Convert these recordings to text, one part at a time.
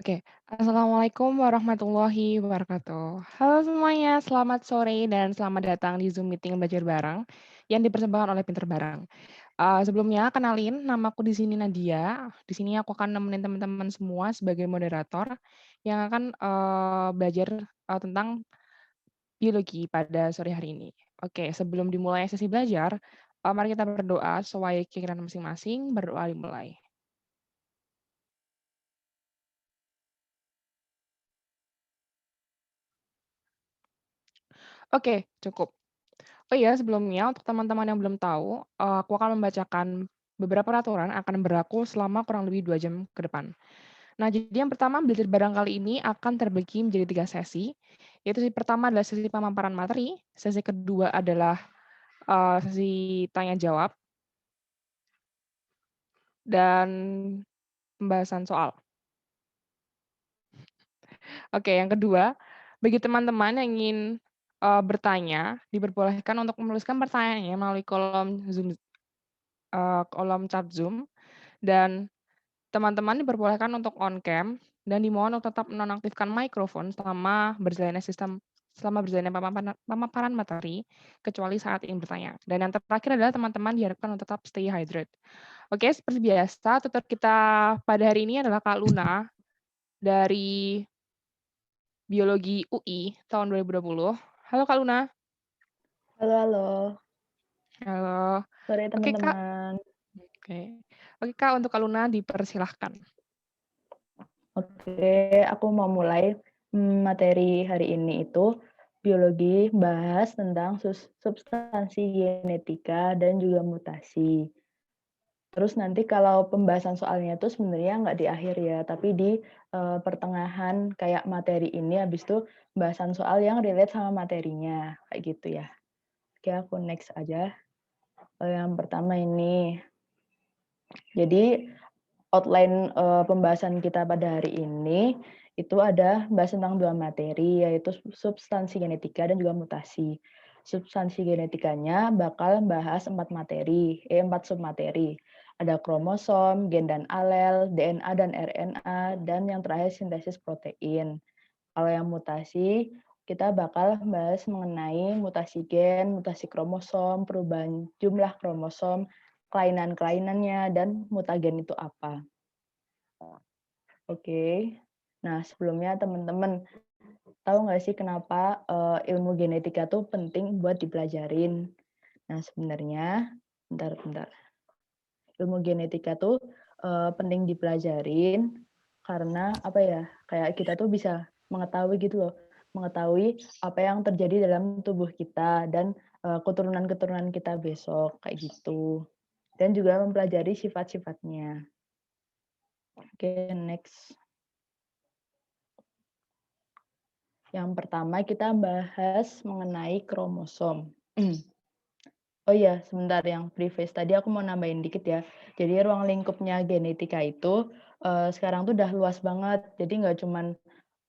Oke, assalamualaikum warahmatullahi wabarakatuh. Halo semuanya, selamat sore dan selamat datang di Zoom meeting belajar bareng yang dipersembahkan oleh Pinter Bareng. Sebelumnya kenalin, namaku di sini Nadia. Di sini aku akan nemenin teman-teman semua sebagai moderator yang akan belajar tentang biologi pada sore hari ini. Oke, sebelum dimulai sesi belajar, mari kita berdoa sesuai keinginan masing-masing. Berdoa dimulai. Oke, cukup. Oh iya, sebelumnya untuk teman-teman yang belum tahu, aku akan membacakan beberapa peraturan akan berlaku selama kurang lebih 2 jam ke depan. Nah, jadi yang pertama, belajar bareng kali ini akan terbagi menjadi 3 sesi, yaitu sesi pertama adalah sesi pemaparan materi, sesi kedua adalah, sesi tanya jawab, dan pembahasan soal. Oke, yang kedua, bagi teman-teman yang ingin, bertanya, diperbolehkan untuk menuliskan pertanyaannya melalui kolom chat Zoom, dan teman-teman diperbolehkan untuk on cam dan dimohon untuk tetap menonaktifkan mikrofon selama berjalannya pemaparan materi, kecuali saat ingin bertanya. Dan yang terakhir adalah teman-teman diharapkan untuk tetap stay hydrated. Oke, seperti biasa tutor kita pada hari ini adalah Kak Luna dari Biologi UI tahun 2020. Halo Kak Luna. Halo halo, Halo. sore Oke Kak. teman-teman. Oke. Oke Kak, untuk Kak Luna dipersilahkan. Oke, aku mau mulai materi hari ini itu biologi, bahas tentang substansi genetika dan juga mutasi. Terus nanti kalau pembahasan soalnya itu sebenarnya nggak di akhir ya, tapi di pertengahan kayak materi ini, habis itu pembahasan soal yang relate sama materinya, kayak gitu ya. Oke, aku next aja. Yang pertama ini, jadi outline, pembahasan kita pada hari ini, itu ada bahas tentang 2 materi, yaitu substansi genetika dan juga mutasi. Substansi genetikanya bakal bahas 4 submateri. Ada kromosom, gen dan alel, DNA dan RNA, dan yang terakhir sintesis protein. Kalau yang mutasi, kita bakal bahas mengenai mutasi gen, mutasi kromosom, perubahan jumlah kromosom, kelainan-kelainannya, dan mutagen itu apa. Oke. Nah, sebelumnya teman-teman tahu nggak sih kenapa ilmu genetika tuh penting buat dipelajarin? Nah, sebenarnya, bentar. Ilmu genetika tuh penting dipelajarin karena apa ya? Kayak kita tuh bisa mengetahui gitu loh, mengetahui apa yang terjadi dalam tubuh kita dan keturunan-keturunan kita besok kayak gitu. Dan juga mempelajari sifat-sifatnya. Oke, next. Yang pertama kita bahas mengenai kromosom. Oh iya, sebentar yang previous tadi aku mau nambahin dikit ya. Jadi ruang lingkupnya genetika itu sekarang tuh udah luas banget. Jadi nggak cuman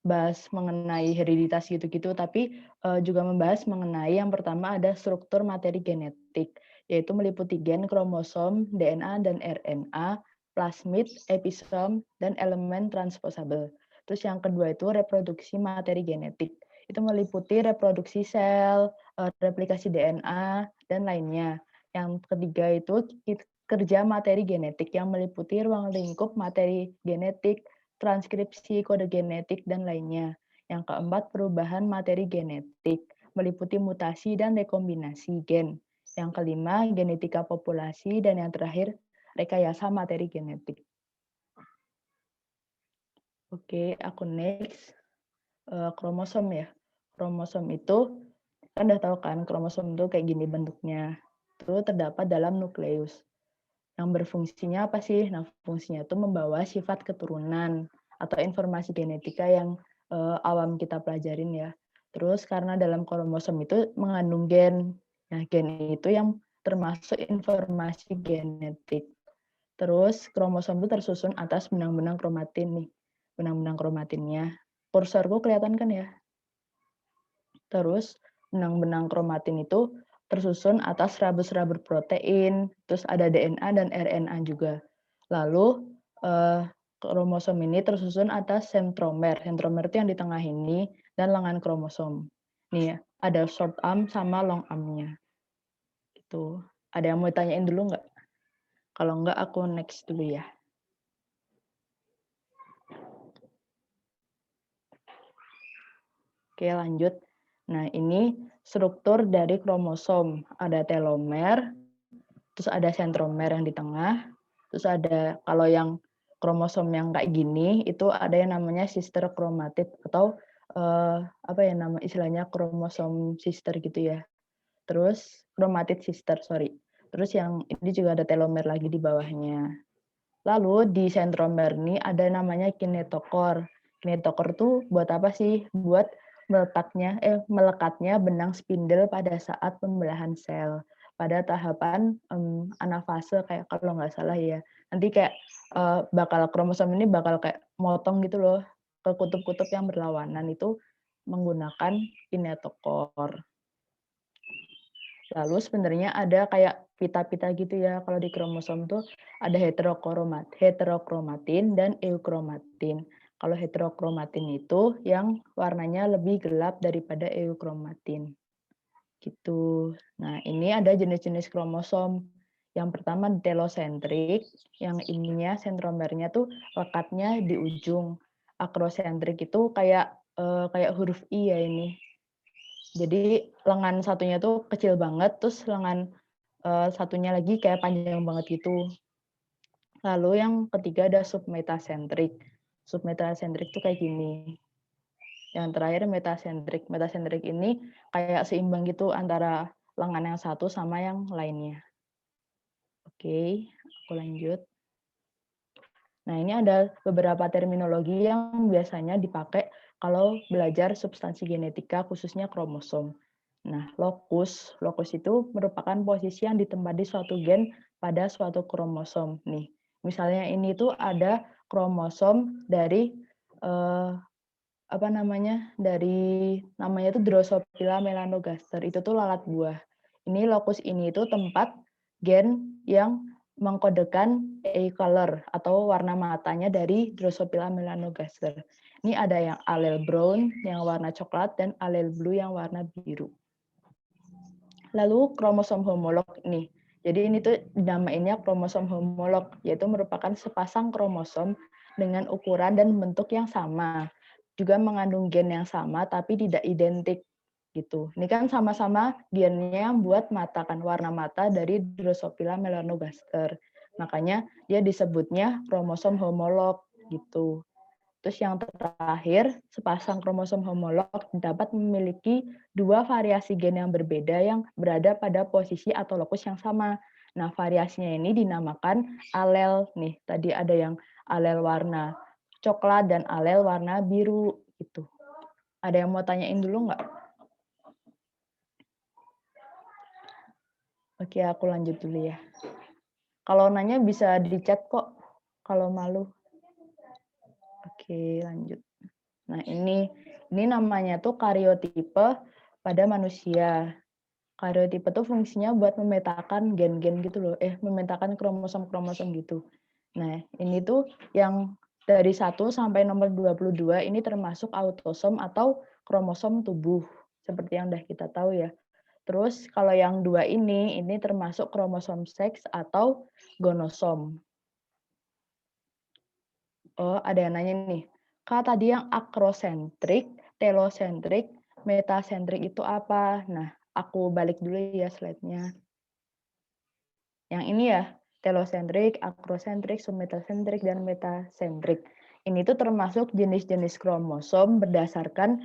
bahas mengenai hereditas gitu-gitu, tapi juga membahas mengenai yang pertama ada struktur materi genetik, yaitu meliputi gen, kromosom, DNA dan RNA, plasmid, episom, dan elemen transposable. Terus yang kedua itu reproduksi materi genetik. Itu meliputi reproduksi sel, replikasi DNA, dan lainnya. Yang ketiga itu kerja materi genetik yang meliputi ruang lingkup materi genetik, transkripsi kode genetik, dan lainnya. Yang keempat, perubahan materi genetik, meliputi mutasi dan rekombinasi gen. Yang kelima, genetika populasi, dan yang terakhir, rekayasa materi genetik. Oke, aku next. Kromosom ya. Kromosom itu, kan udah tahu kan, kromosom itu kayak gini bentuknya. Itu terdapat dalam nukleus. Yang berfungsinya apa sih? Nah, fungsinya itu membawa sifat keturunan atau informasi genetika yang awam kita pelajarin ya. Terus karena dalam kromosom itu mengandung gen. Nah, gen itu yang termasuk informasi genetik. Terus kromosom itu tersusun atas benang-benang kromatin nih. Benang-benang kromatinnya. Kursorku kelihatan kan ya? Terus benang-benang kromatin itu tersusun atas rabus-rabus protein, terus ada DNA dan RNA juga. Lalu Kromosom ini tersusun atas sentromer. Sentromer itu yang di tengah ini dan lengan kromosom. Nih, ada short arm sama long arm-nya. Itu. Ada yang mau ditanyain dulu nggak? Kalau nggak, aku next dulu ya. Oke, lanjut. Nah, ini struktur dari kromosom. Ada telomer, terus ada sentromer yang di tengah, terus ada kalau yang kromosom yang kayak gini itu ada yang namanya sister chromatid atau apa ya nama istilahnya kromosom sister gitu ya. Terus chromatid sister, sorry. Terus yang ini juga ada telomer lagi di bawahnya. Lalu di sentromer ini ada namanya kinetokor. Kinetokor tuh buat apa sih? Buat melekatnya benang spindle pada saat pembelahan sel pada tahapan anafase kayak kalau nggak salah ya. Nanti kayak bakal kromosom ini bakal kayak motong gitu loh ke kutub-kutub yang berlawanan itu menggunakan kinetokor. Lalu sebenarnya ada kayak pita-pita gitu ya. Kalau di kromosom tuh ada heterokromatin dan eukromatin. Kalau heterokromatin itu yang warnanya lebih gelap daripada eukromatin. Gitu. Nah, ini ada jenis-jenis kromosom. Yang pertama telosentrik, yang ininya sentromernya tuh lekatnya di ujung. Akrosentrik itu kayak kayak huruf I ya ini. Jadi lengan satunya tuh kecil banget, terus lengan satunya lagi kayak panjang banget gitu. Lalu yang ketiga ada submetasentrik. Submetasentrik tuh kayak gini. Yang terakhir metasentrik. Metasentrik ini kayak seimbang gitu antara lengan yang satu sama yang lainnya. Oke, aku lanjut. Nah, ini ada beberapa terminologi yang biasanya dipakai kalau belajar substansi genetika, khususnya kromosom. Nah, lokus itu merupakan posisi yang ditempati suatu gen pada suatu kromosom. Nih, misalnya ini tuh ada kromosom dari namanya itu Drosophila melanogaster. Itu tuh lalat buah. Ini lokus ini itu tempat gen yang mengkodekan eye color atau warna matanya dari Drosophila melanogaster. Ini ada yang alel brown yang warna coklat dan alel blue yang warna biru. Lalu kromosom homolog nih. Jadi ini tuh dinamainnya kromosom homolog, yaitu merupakan sepasang kromosom dengan ukuran dan bentuk yang sama. Juga mengandung gen yang sama tapi tidak identik gitu. Ini kan sama-sama gennya yang buat mata kan, warna mata dari Drosophila melanogaster. Makanya dia disebutnya kromosom homolog gitu. Terus yang terakhir, sepasang kromosom homolog dapat memiliki dua variasi gen yang berbeda yang berada pada posisi atau lokus yang sama. Nah, variasinya ini dinamakan alel. Nih, tadi ada yang alel warna coklat dan alel warna biru. Gitu. Ada yang mau tanyain dulu nggak? Oke, aku lanjut dulu ya. Kalau nanya bisa di chat kok, kalau malu. Oke, lanjut. Nah, ini namanya tuh karyotipe pada manusia. Karyotipe tuh fungsinya buat memetakan gen-gen gitu loh. Memetakan kromosom-kromosom gitu. Nah, ini tuh yang dari 1 sampai nomor 22 ini termasuk autosom atau kromosom tubuh. Seperti yang udah kita tahu ya. Terus kalau yang 2 ini termasuk kromosom seks atau gonosom. Oh, ada yang nanya nih. Kak, tadi yang akrosentrik, telosentrik, metasentrik itu apa? Nah, aku balik dulu ya slide-nya. Yang ini ya, telosentrik, akrosentrik, submetasentrik, dan metasentrik. Ini tuh termasuk jenis-jenis kromosom berdasarkan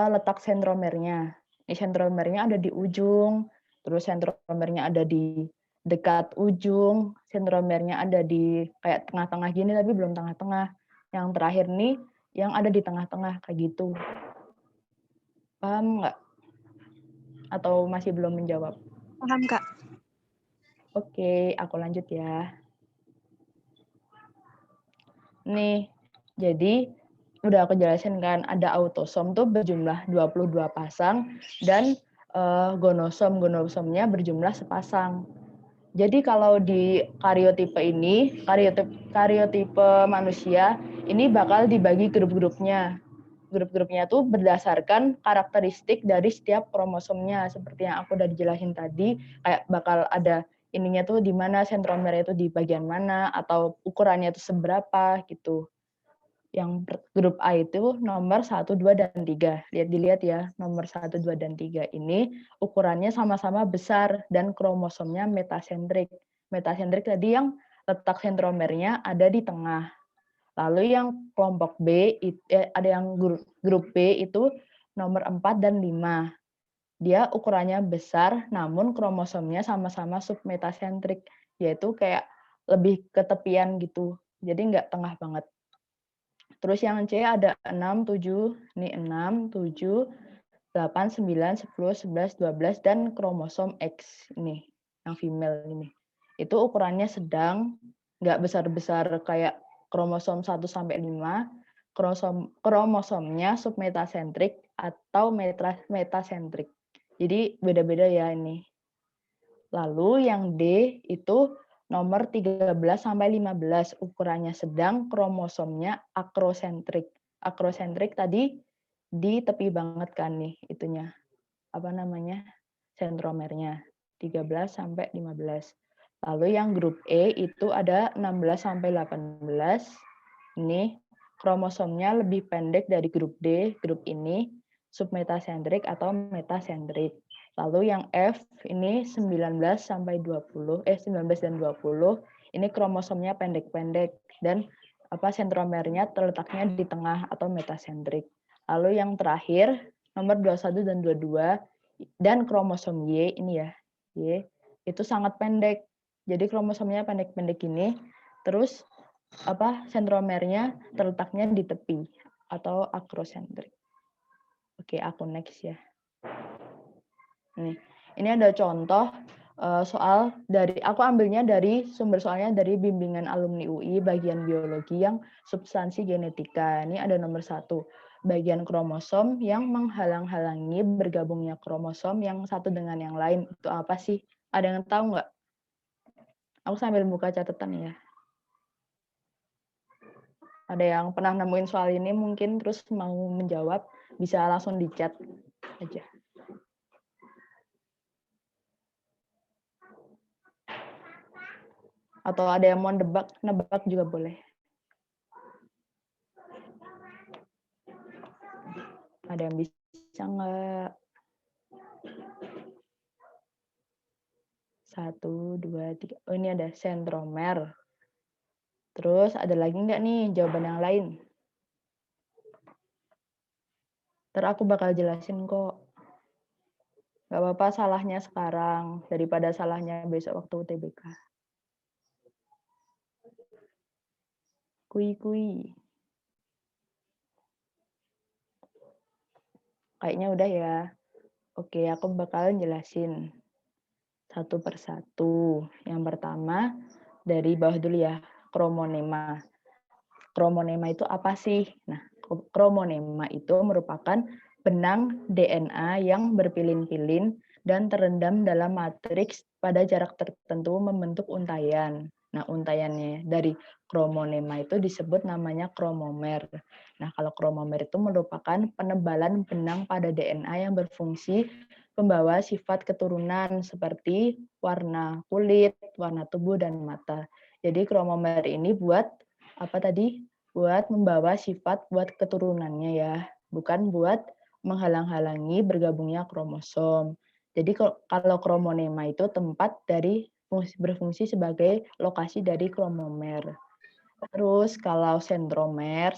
letak sentromernya. Ini sentromernya ada di ujung, terus sentromernya ada di dekat ujung, sentromernya ada di kayak tengah-tengah gini, tapi belum tengah-tengah. Yang terakhir nih, yang ada di tengah-tengah, kayak gitu. Paham nggak? Atau masih belum menjawab? Paham, Kak. Oke, aku lanjut ya. Nih, jadi udah aku jelasin kan, ada autosom tuh berjumlah 22 pasang dan gonosom, gonosomnya berjumlah sepasang. Jadi kalau di karyotipe ini, karyotipe manusia ini bakal dibagi grup-grupnya. Grup-grupnya tuh berdasarkan karakteristik dari setiap kromosomnya. Seperti yang aku udah dijelasin tadi, kayak bakal ada ininya tuh di mana, sentromernya itu di bagian mana, atau ukurannya itu seberapa gitu. Yang grup A itu nomor 1, 2, dan 3. Dilihat ya, nomor 1, 2, dan 3 ini ukurannya sama-sama besar dan kromosomnya metasentrik. Metasentrik tadi yang letak sentromernya ada di tengah. Lalu yang kelompok B, ada yang grup B itu nomor 4 dan 5. Dia ukurannya besar, namun kromosomnya sama-sama submetasentrik, yaitu kayak lebih ke tepian gitu. Jadi nggak tengah banget. Terus yang C ada 6, 7, ini 6, 7, 8, 9, 10, 11, 12, dan kromosom X ini, yang female ini. Itu ukurannya sedang, nggak besar-besar kayak kromosom 1 sampai 5, kromosomnya submetasentrik atau metasentrik. Jadi beda-beda ya ini. Lalu yang D itu nomor 13 sampai 15, ukurannya sedang, kromosomnya akrosentrik. Akrosentrik tadi di tepi banget kan nih itunya. Apa namanya? Sentromernya. 13 sampai 15. Lalu yang grup E itu ada 16 sampai 18. Ini kromosomnya lebih pendek dari grup D, grup ini submetasentrik atau metasentrik. Lalu yang F ini 19 sampai 20, 19 dan 20, ini kromosomnya pendek-pendek dan sentromernya terletaknya di tengah atau metasentrik. Lalu yang terakhir nomor 21 dan 22 dan kromosom Y ini ya, Y itu sangat pendek. Jadi kromosomnya pendek-pendek ini, terus sentromernya terletaknya di tepi atau akrosentrik. Oke, aku next ya. Nih, ini ada contoh soal dari aku ambilnya dari sumber soalnya dari bimbingan alumni UI bagian biologi yang substansi genetika. Ini ada nomor 1, bagian kromosom yang menghalang-halangi bergabungnya kromosom yang satu dengan yang lain. Itu apa sih? Ada yang tahu nggak? Aku sambil buka catatan ya. Ada yang pernah nemuin soal ini mungkin terus mau menjawab, bisa langsung di chat aja. Atau ada yang mau nebak juga boleh. Ada yang bisa nggak? 1, 2, 3. Oh, ini ada sentromer. Terus ada lagi nggak nih jawaban yang lain? Ntar aku bakal jelasin kok. Nggak apa-apa salahnya sekarang, daripada salahnya besok waktu UTBK. Kui. Kayaknya udah ya. Oke, aku bakal jelasin satu persatu. Yang pertama, dari bawah dulu ya, kromonema. Kromonema itu apa sih? Nah, kromonema itu merupakan benang DNA yang berpilin-pilin dan terendam dalam matriks pada jarak tertentu membentuk untayan. Nah, untayannya dari kromonema itu disebut namanya kromomer. Nah, kalau kromomer itu merupakan penebalan benang pada DNA yang berfungsi membawa sifat keturunan seperti warna kulit, warna tubuh, dan mata. Jadi kromomer ini buat apa tadi? Buat membawa sifat buat keturunannya ya, bukan buat menghalang-halangi bergabungnya kromosom. Jadi kalau kromonema itu tempat dari berfungsi sebagai lokasi dari kromomer. Terus kalau sentromer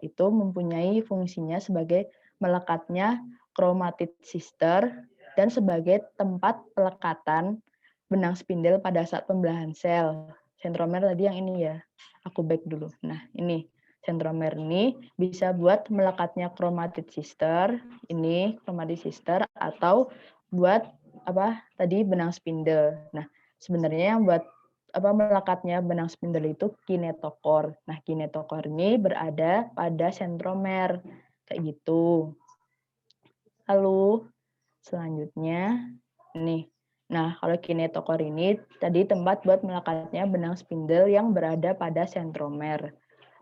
itu mempunyai fungsinya sebagai melekatnya chromatid sister dan sebagai tempat pelekatan benang spindel pada saat pembelahan sel. Sentromer tadi yang ini ya, aku back dulu. Nah ini, sentromer ini bisa buat melekatnya chromatid sister, ini chromatid sister, atau buat tadi benang spindel. Nah sebenarnya yang buat melekatnya benang spindel itu kinetokor. Nah, kinetokor ini berada pada sentromer. Kayak gitu. Lalu, selanjutnya, nih, Nah, kalau kinetokor ini tadi tempat buat melekatnya benang spindle yang berada pada sentromer.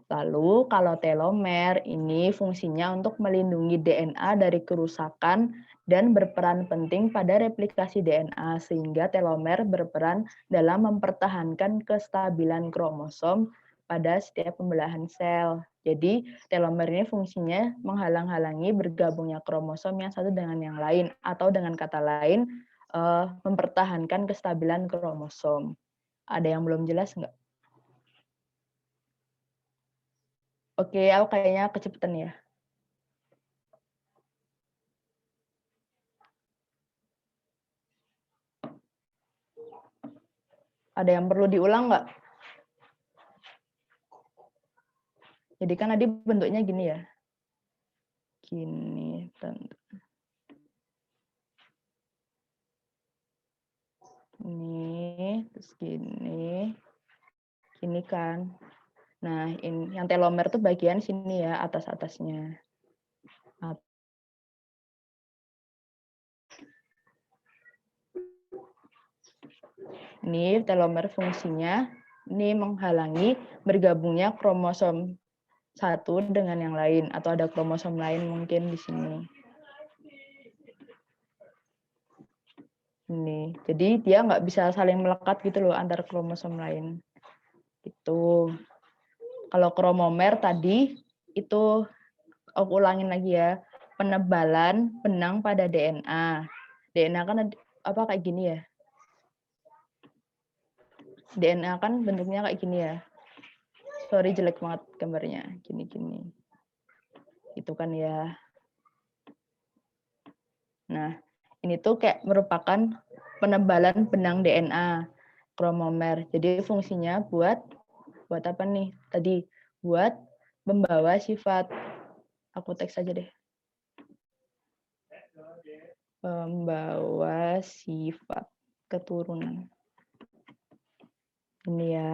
Lalu kalau telomer ini fungsinya untuk melindungi DNA dari kerusakan dan berperan penting pada replikasi DNA sehingga telomer berperan dalam mempertahankan kestabilan kromosom pada setiap pembelahan sel. Jadi telomer ini fungsinya menghalang-halangi bergabungnya kromosom yang satu dengan yang lain atau dengan kata lain mempertahankan kestabilan kromosom. Ada yang belum jelas nggak? Oke, aku kayaknya kecepatan ya. Ada yang perlu diulang nggak? Jadi kan tadi bentuknya gini ya. Gini, ini, terus gini, gini kan. Nah, ini yang telomer tuh bagian sini ya, atas-atasnya. Ini telomer fungsinya ini menghalangi bergabungnya kromosom satu dengan yang lain atau ada kromosom lain mungkin di sini. Ini, jadi dia nggak bisa saling melekat gitu loh antar kromosom lain. Itu. Kalau kromomer tadi itu aku ulangin lagi ya, penebalan benang pada DNA. DNA kan apa kayak gini ya? DNA kan bentuknya kayak gini ya. Sorry jelek banget gambarnya, gini-gini. Itu kan ya. Nah, ini tuh kayak merupakan penebalan benang DNA kromomer. Jadi fungsinya buat apa nih? Tadi buat membawa sifat. Aku teks aja deh. Membawa sifat keturunan. Ini ya.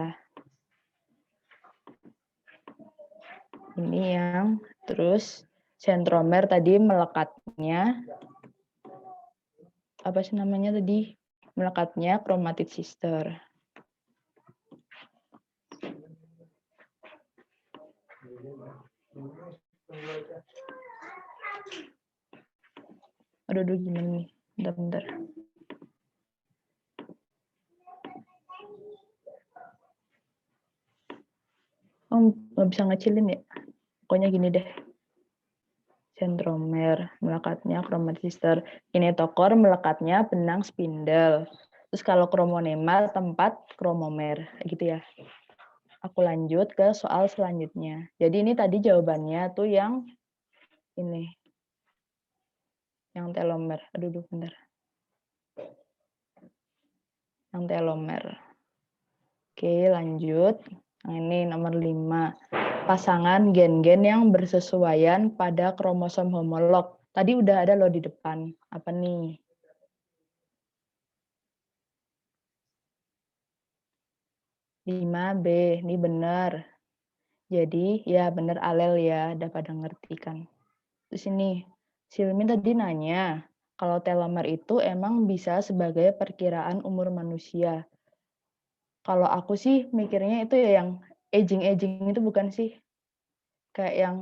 Ini yang terus sentromer tadi melekatnya apa sih namanya tadi? Melekatnya chromatid sister. Aduh gimana nih? Bentar. Oh, nggak bisa ngecilin ya? Pokoknya gini deh. Sentromer, melekatnya chromatid sister. Kinetokor, melekatnya benang spindle. Terus kalau kromonema, tempat kromomer. Gitu ya. Aku lanjut ke soal selanjutnya. Jadi ini tadi jawabannya tuh yang ini. Yang telomer. Aduh, bentar. Yang telomer. Oke, lanjut. Nah, ini nomor 5. Pasangan gen-gen yang bersesuaian pada kromosom homolog. Tadi udah ada loh di depan. Apa nih? Lima B, ini benar. Jadi ya benar alel ya, udah pada ngerti kan. Terus ini, Silmin tadi nanya, kalau telomer itu emang bisa sebagai perkiraan umur manusia. Kalau aku sih mikirnya itu ya yang aging-aging itu bukan sih? Kayak yang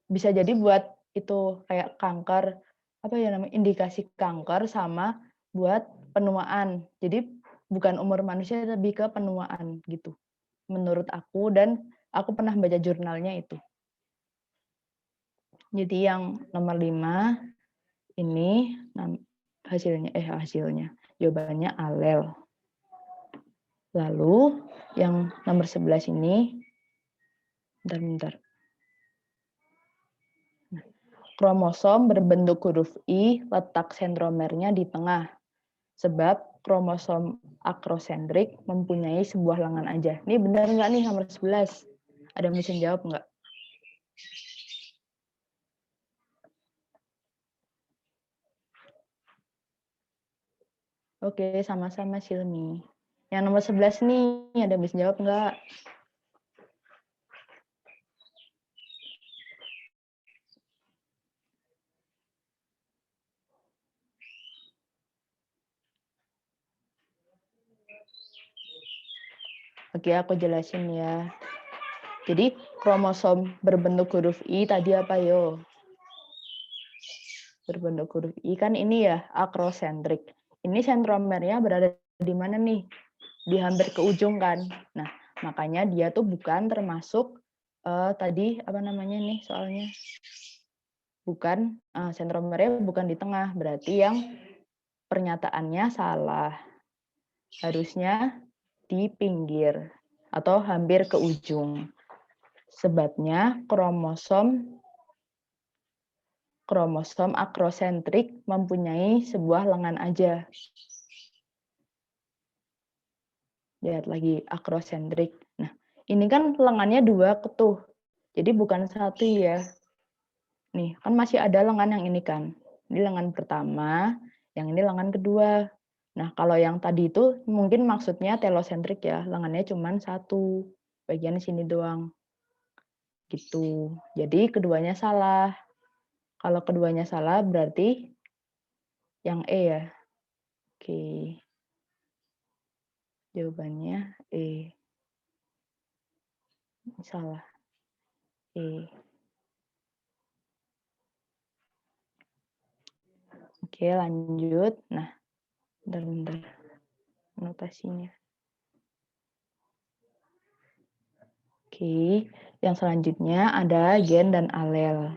bisa jadi buat itu kayak kanker, apa ya namanya, indikasi kanker sama buat penuaan. Jadi bukan umur manusia tapi ke penuaan gitu. Menurut aku dan aku pernah baca jurnalnya itu. Jadi yang nomor 5 ini hasilnya jawabannya alel. Lalu yang nomor 11 ini bentar. Kromosom berbentuk huruf I, letak sentromernya di tengah. Sebab kromosom akrosentrik mempunyai sebuah lengan aja. Ini benar nggak nih nomor 11? Ada yang bisa jawab nggak? Oke, sama-sama Silmi. Yang nomor 11 nih, ada yang bisa jawab nggak? Oke, aku jelasin ya. Jadi kromosom berbentuk huruf I tadi apa yo? Berbentuk huruf I kan ini ya akrosentrik. Ini sentromernya berada di mana nih? Di hampir ke ujung kan. Nah, makanya dia tuh bukan termasuk tadi apa namanya nih soalnya? Bukan sentromernya bukan di tengah, berarti yang pernyataannya salah. Harusnya di pinggir atau hampir ke ujung. Sebabnya kromosom akrosentrik mempunyai sebuah lengan aja. Lihat lagi akrosentrik. Nah, ini kan lengannya 2 tuh. Jadi bukan 1 ya. Nih, kan masih ada lengan yang ini kan. Ini lengan pertama, yang ini lengan kedua. Nah, kalau yang tadi itu mungkin maksudnya telosentrik ya, lengannya cuma 1, bagian sini doang. Gitu. Jadi keduanya salah. Kalau keduanya salah berarti yang E ya. Oke. Jawabannya E. Salah. E. Oke, lanjut. Nah, bentar notasinya. Oke, yang selanjutnya ada gen dan alel.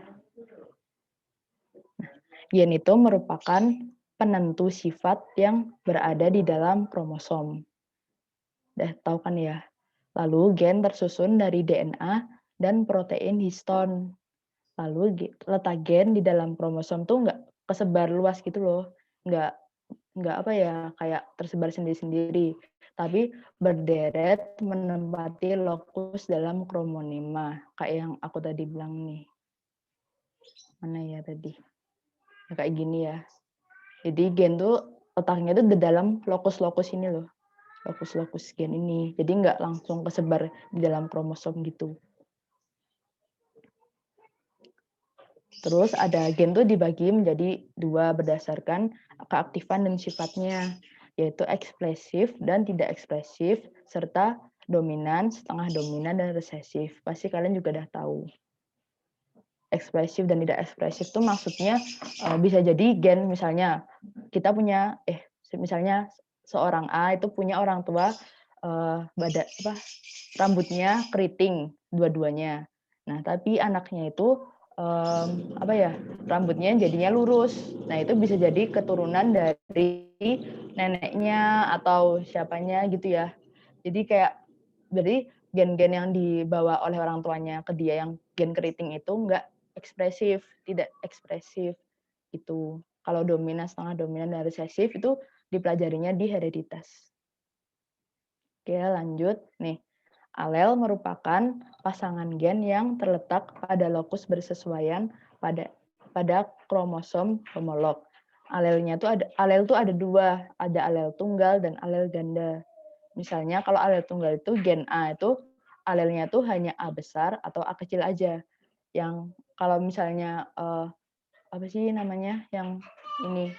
Gen itu merupakan penentu sifat yang berada di dalam kromosom. Udah tahu kan ya? Lalu gen tersusun dari DNA dan protein histon. Lalu letak gen di dalam kromosom tuh nggak kesebar luas gitu loh. Nggak apa ya, kayak tersebar sendiri-sendiri. Tapi berderet menempati lokus dalam kromonima. Kayak yang aku tadi bilang nih. Mana ya tadi? Ya, kayak gini ya. Jadi gen tuh letaknya tuh di dalam lokus-lokus ini loh. Lokus-lokus gen ini. Jadi nggak langsung kesebar di dalam kromosom gitu. Terus ada gen tuh dibagi menjadi 2 berdasarkan keaktifan dan sifatnya, yaitu ekspresif dan tidak ekspresif, serta dominan, setengah dominan, dan resesif. Pasti kalian juga udah tahu. Ekspresif dan tidak ekspresif itu maksudnya bisa jadi gen misalnya kita punya misalnya seorang A itu punya orang tua rambutnya keriting dua-duanya. Nah, tapi anaknya itu rambutnya jadinya lurus. Nah, itu bisa jadi keturunan dari neneknya atau siapanya gitu ya. Jadi kayak jadi gen-gen yang dibawa oleh orang tuanya ke dia yang gen keriting itu enggak ekspresif, tidak ekspresif itu. Kalau dominan, setengah dominan, dan resesif itu dipelajarinya di hereditas. Oke, lanjut nih. Alel merupakan pasangan gen yang terletak pada lokus bersesuaian pada kromosom homolog. Alel tuh ada 2, ada alel tunggal dan alel ganda. Misalnya kalau alel tunggal itu gen A itu alelnya tuh hanya A besar atau A kecil aja. Yang kalau misalnya apa sih namanya yang ini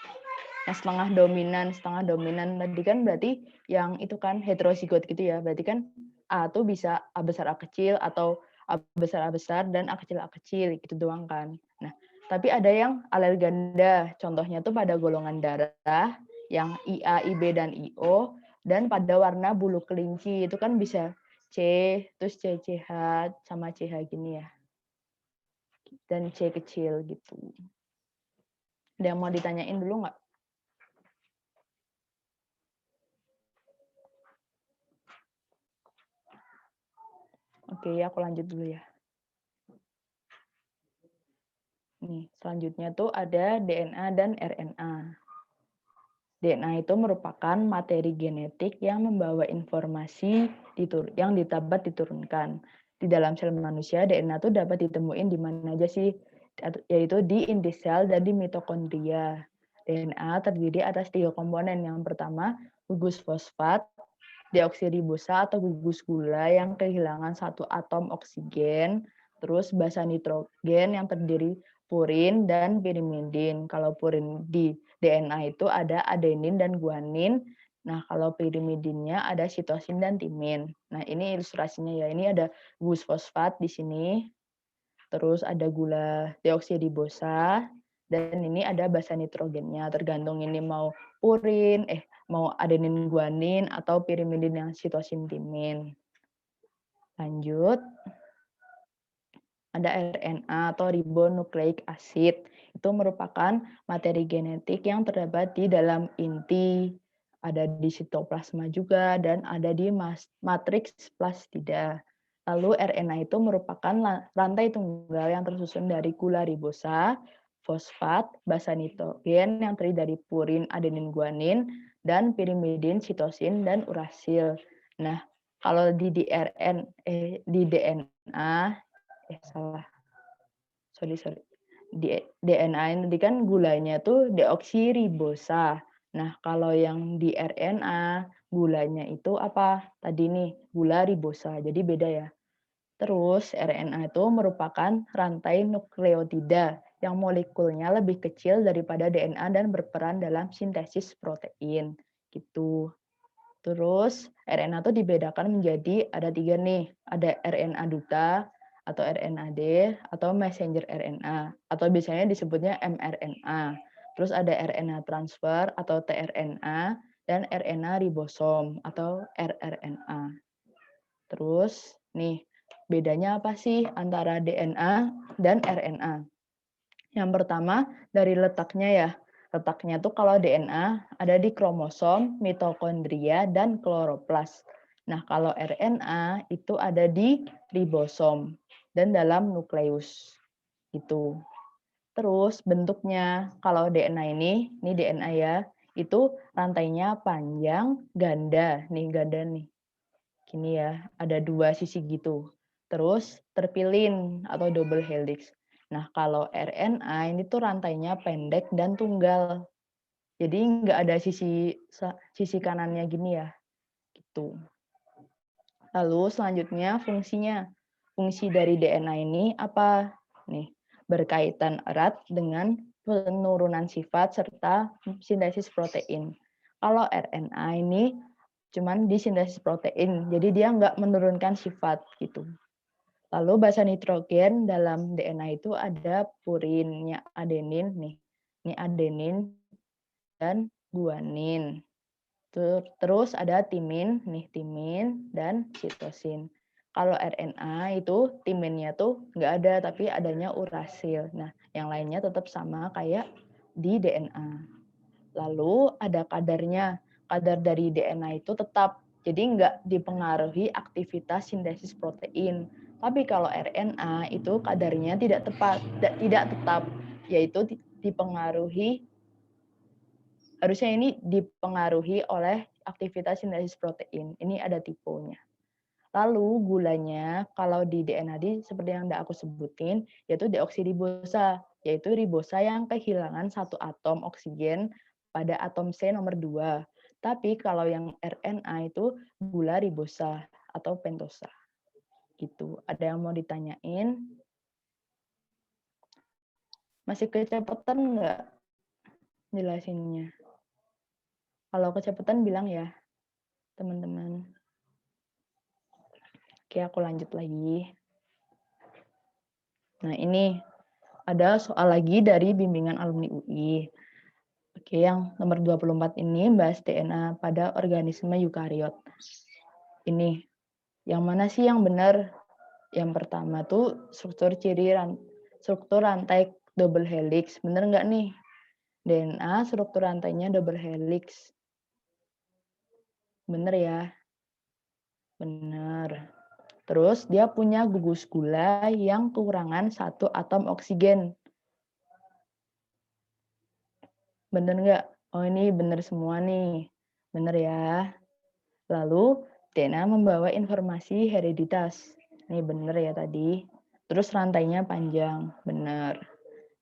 yang setengah dominan tadi kan berarti yang itu kan heterozigot gitu ya. Berarti kan A tuh bisa A besar A kecil atau A besar dan A kecil gitu doang kan. Nah, tapi ada yang alel ganda. Contohnya tuh pada golongan darah yang IA, IB dan IO dan pada warna bulu kelinci itu kan bisa C, terus CCH sama CH gini ya. Dan C kecil gitu. Ada yang mau ditanyain dulu nggak? Oke, aku lanjut dulu ya. Nih, selanjutnya tuh ada DNA dan RNA. DNA itu merupakan materi genetik yang membawa informasi yang dapat diturunkan. Di dalam sel manusia, DNA itu dapat ditemuin di mana aja sih? Yaitu di inti sel dan di mitokondria. DNA terdiri atas 3 komponen. Yang pertama, gugus fosfat, deoksiribosa atau gugus gula yang kehilangan 1 atom oksigen, terus basa nitrogen yang terdiri purin dan pirimidin. Kalau purin di DNA itu ada adenin dan guanin, Nah, kalau pirimidinnya ada sitosin dan timin. Nah, ini ilustrasinya ya. Ini ada gus fosfat di sini, terus ada gula deoksiribosa, dan ini ada basa nitrogennya. Tergantung ini mau mau adenin guanin atau pirimidin yang sitosin timin. Lanjut, ada RNA atau ribonucleic acid. Itu merupakan materi genetik yang terdapat di dalam inti, ada di sitoplasma juga, dan ada di matriks plastida. Lalu RNA itu merupakan rantai tunggal yang tersusun dari gula ribosa, fosfat, basa nitrogen yang terdiri dari purin, adenin, guanin, dan pirimidin, sitosin, dan urasil. Nah, kalau di DNA, salah, sorry. Di DNA ini kan gulanya tuh deoksiribosa. Nah, kalau yang di RNA gulanya itu apa? Tadi nih, gula ribosa. Jadi beda ya. Terus RNA itu merupakan rantai nukleotida yang molekulnya lebih kecil daripada DNA dan berperan dalam sintesis protein. Gitu. Terus RNA itu dibedakan menjadi ada 3 nih, ada RNA duta atau RNAd atau messenger RNA atau biasanya disebutnya mRNA. Terus ada RNA transfer atau tRNA dan RNA ribosom atau rRNA. Terus nih, bedanya apa sih antara DNA dan RNA? Yang pertama dari letaknya ya. Letaknya tuh kalau DNA ada di kromosom, mitokondria, dan kloroplas. Nah, kalau RNA itu ada di ribosom dan dalam nukleus. Itu. Terus bentuknya, kalau DNA ini DNA ya, itu rantainya panjang, ganda. Nih, ganda nih. Gini ya, ada 2 sisi gitu. Terus terpilin atau double helix. Nah, kalau RNA ini tuh rantainya pendek dan tunggal. Jadi nggak ada sisi kanannya gini ya, gitu. Lalu selanjutnya fungsinya. Fungsi dari DNA ini apa? Nih, berkaitan erat dengan penurunan sifat serta sintesis protein. Kalau RNA ini cuman di sintesis protein, jadi dia nggak menurunkan sifat gitu. Lalu basa nitrogen dalam DNA itu ada purinnya adenin nih. Ini adenin dan guanin. Terus ada timin, nih timin dan sitosin. Kalau RNA itu timinnya tuh nggak ada, tapi adanya urasil. Nah, yang lainnya tetap sama kayak di DNA. Lalu ada kadarnya. Kadar dari DNA itu tetap, jadi nggak dipengaruhi aktivitas sintesis protein. Tapi kalau RNA itu kadarnya tidak tetap, yaitu dipengaruhi harusnya ini dipengaruhi oleh aktivitas sintesis protein. Ini ada tipenya. Lalu gulanya kalau di DNA seperti yang udah aku sebutin yaitu deoksiribosa, yaitu ribosa yang kehilangan satu atom oksigen pada atom C nomor 2. Tapi kalau yang RNA itu gula ribosa atau pentosa. Gitu. Ada yang mau ditanyain? Masih kecepatan nggak jelasinnya? Kalau kecepatan bilang ya, teman-teman. Oke, aku lanjut lagi. Nah, ini ada soal lagi dari bimbingan alumni UI. Oke, yang nomor 24 ini bahas DNA pada organisme eukariot. Ini, yang mana sih yang benar? Yang pertama tuh struktur rantai double helix. Benar nggak nih? DNA struktur rantainya double helix. Benar ya? Benar. Terus dia punya gugus gula yang kekurangan satu atom oksigen. Bener nggak? Oh ini bener semua nih. Bener ya. Lalu DNA membawa informasi hereditas. Ini bener ya tadi. Terus rantainya panjang. Bener.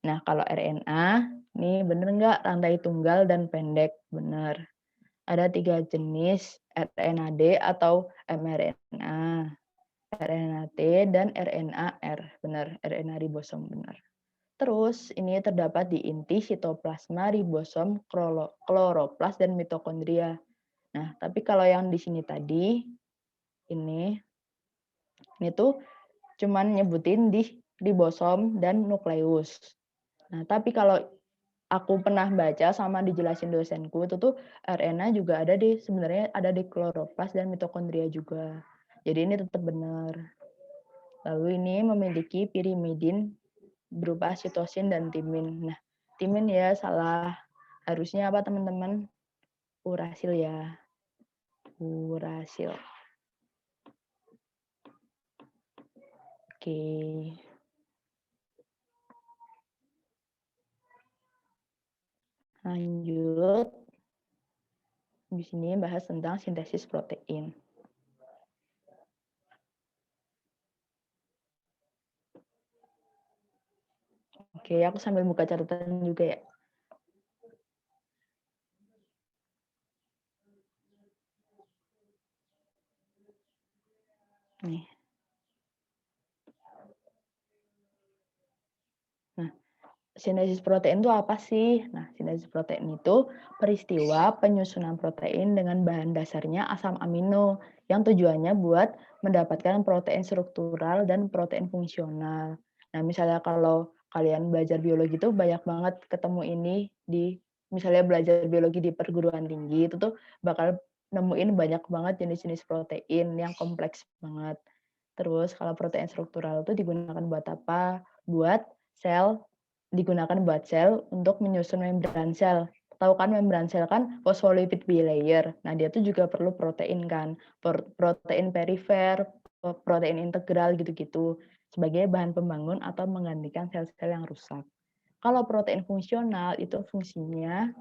Nah kalau RNA, nih bener nggak? Rantai tunggal dan pendek. Bener. Ada 3 jenis RNAd atau mRNA. RNAT dan RNAR. Bener. RNA ribosom. Bener. Terus, ini terdapat di inti sitoplasma, ribosom, kloroplas, dan mitokondria. Nah, tapi kalau yang di sini tadi, ini tuh cuman nyebutin di ribosom dan nukleus. Nah, tapi kalau aku pernah baca sama dijelasin dosenku, itu tuh RNA juga ada sebenarnya ada di kloroplas dan mitokondria juga. Jadi ini tetap benar. Lalu ini memiliki pirimidin berupa sitosin dan timin. Nah, timin ya salah. Harusnya apa teman-teman? Urasil ya. Urasil. Oke. Lanjut. Di sini bahas tentang sintesis protein. Oke, aku sambil buka catatan juga ya. Nih. Nah, sintesis protein itu apa sih? Nah, sintesis protein itu peristiwa penyusunan protein dengan bahan dasarnya asam amino yang tujuannya buat mendapatkan protein struktural dan protein fungsional. Nah, misalnya kalau kalian belajar biologi itu banyak banget ketemu ini di misalnya belajar biologi di perguruan tinggi itu tuh bakal nemuin banyak banget jenis-jenis protein yang kompleks banget. Terus kalau protein struktural itu digunakan buat apa? Buat sel digunakan buat sel untuk menyusun membran sel. Tahu kan membran sel kan phospholipid bilayer. Nah, dia tuh juga perlu protein kan. Protein perifer, protein integral gitu-gitu sebagai bahan pembangun atau menggantikan sel-sel yang rusak. Kalau protein fungsional itu fungsinya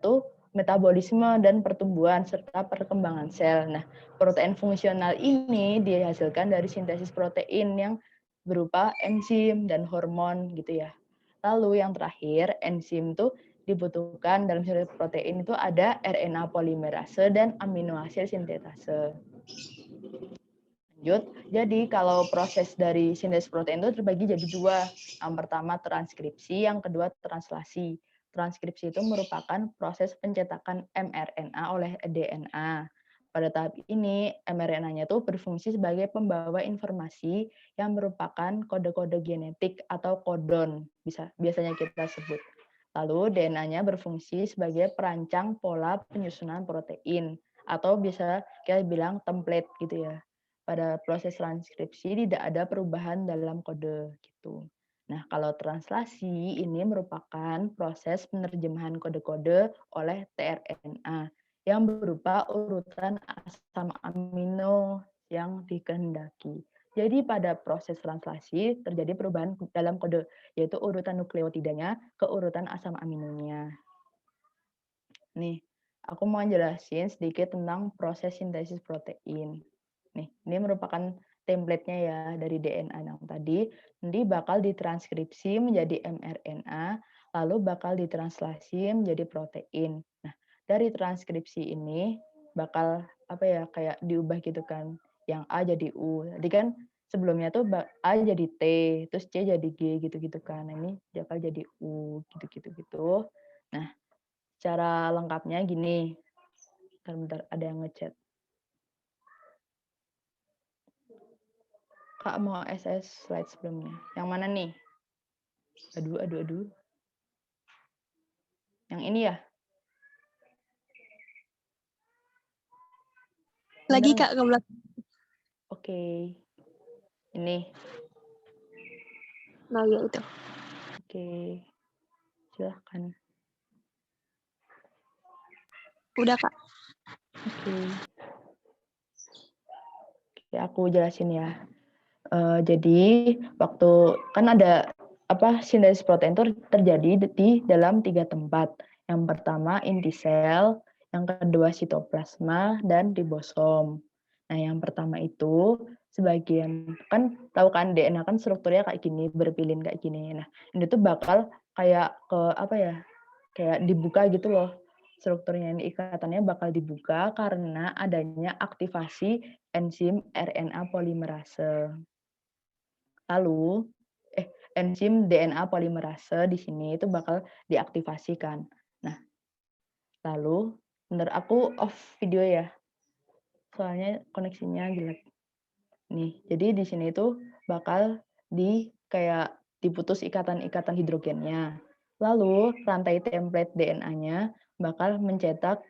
tuh metabolisme dan pertumbuhan serta perkembangan sel. Nah, protein fungsional ini dihasilkan dari sintesis protein yang berupa enzim dan hormon gitu ya. Lalu yang terakhir, enzim tuh dibutuhkan dalam sintesis protein itu ada RNA polimerase dan amino asid sintetase. Lanjut, jadi kalau proses dari sintesis protein itu terbagi jadi dua. Yang pertama transkripsi, yang kedua translasi. Transkripsi itu merupakan proses pencetakan mRNA oleh DNA. Pada tahap ini, mRNA-nya itu berfungsi sebagai pembawa informasi yang merupakan kode-kode genetik atau kodon, biasanya kita sebut. Lalu DNA-nya berfungsi sebagai perancang pola penyusunan protein, atau bisa kita bilang template gitu ya. Pada proses transkripsi tidak ada perubahan dalam kode gitu. Nah, kalau translasi ini merupakan proses penerjemahan kode-kode oleh tRNA yang berupa urutan asam amino yang dikehendaki. Jadi pada proses translasi terjadi perubahan dalam kode, yaitu urutan nukleotidanya ke urutan asam aminonya. Nih, aku mau jelasin sedikit tentang proses sintesis protein. Nih, ini merupakan template-nya ya dari DNA yang tadi. Nanti bakal ditranskripsi menjadi mRNA, lalu bakal ditranslasi menjadi protein. Nah, dari transkripsi ini bakal apa ya kayak diubah gitu kan. Yang A jadi U. Tadi kan sebelumnya tuh A jadi T, terus C jadi G gitu-gitu kan. Nah, ini bakal jadi U gitu-gitu gitu. Nah, cara lengkapnya gini. Bentar, ada yang ngechat. Kak mau SS slide sebelumnya. Yang mana nih? Aduh. Yang ini ya? Lagi Bener Kak ke belakang. Oke. Ini. Nah, ya itu. Oke. Silahkan. Udah Kak. Oke. Oke, aku jelasin ya. Jadi waktu kan ada sintesis protein itu terjadi di dalam 3 tempat. Yang pertama inti sel, yang kedua sitoplasma dan ribosom. Nah, yang pertama itu sebagian kan tahu kan DNA kan strukturnya kayak gini, berpilin kayak gini. Nah, ini tuh bakal kayak kayak dibuka gitu loh. Strukturnya ini ikatannya bakal dibuka karena adanya aktivasi enzim RNA polimerase. Lalu enzim DNA polimerase di sini itu bakal diaktifasikan. Nah, lalu Bentar, aku off video ya. Soalnya koneksinya jelek. Nih, jadi di sini itu bakal kayak diputus ikatan-ikatan hidrogennya. Lalu rantai template DNA-nya bakal mencetak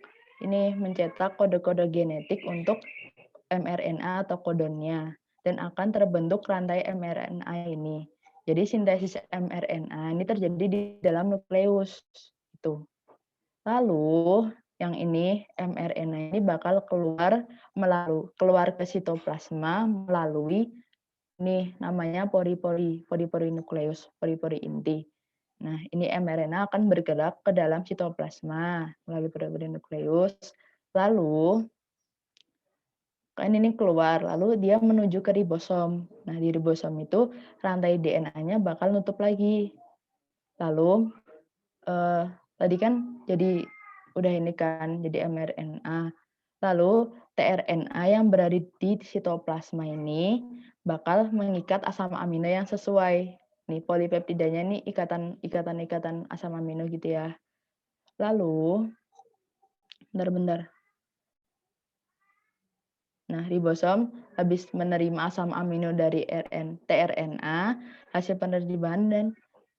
kode-kode genetik untuk mRNA atau kodonnya dan akan terbentuk rantai mRNA ini. Jadi sintesis mRNA ini terjadi di dalam nukleus itu. Lalu yang ini mRNA ini bakal keluar ke sitoplasma melalui namanya pori-pori nukleus, pori-pori inti. Nah, ini mRNA akan bergerak ke dalam sitoplasma melalui pori-pori nukleus. Lalu kan ini keluar, lalu dia menuju ke ribosom. Nah, di ribosom itu rantai DNA-nya bakal nutup lagi. Lalu tadi kan jadi udah ini kan jadi mRNA. Lalu tRNA yang berada di sitoplasma ini bakal mengikat asam amino yang sesuai. Nih polipeptidanya nih ikatan asam amino gitu ya. Lalu bentar. Nah, ribosom habis menerima asam amino dari tRNA, hasil penerjemahan dan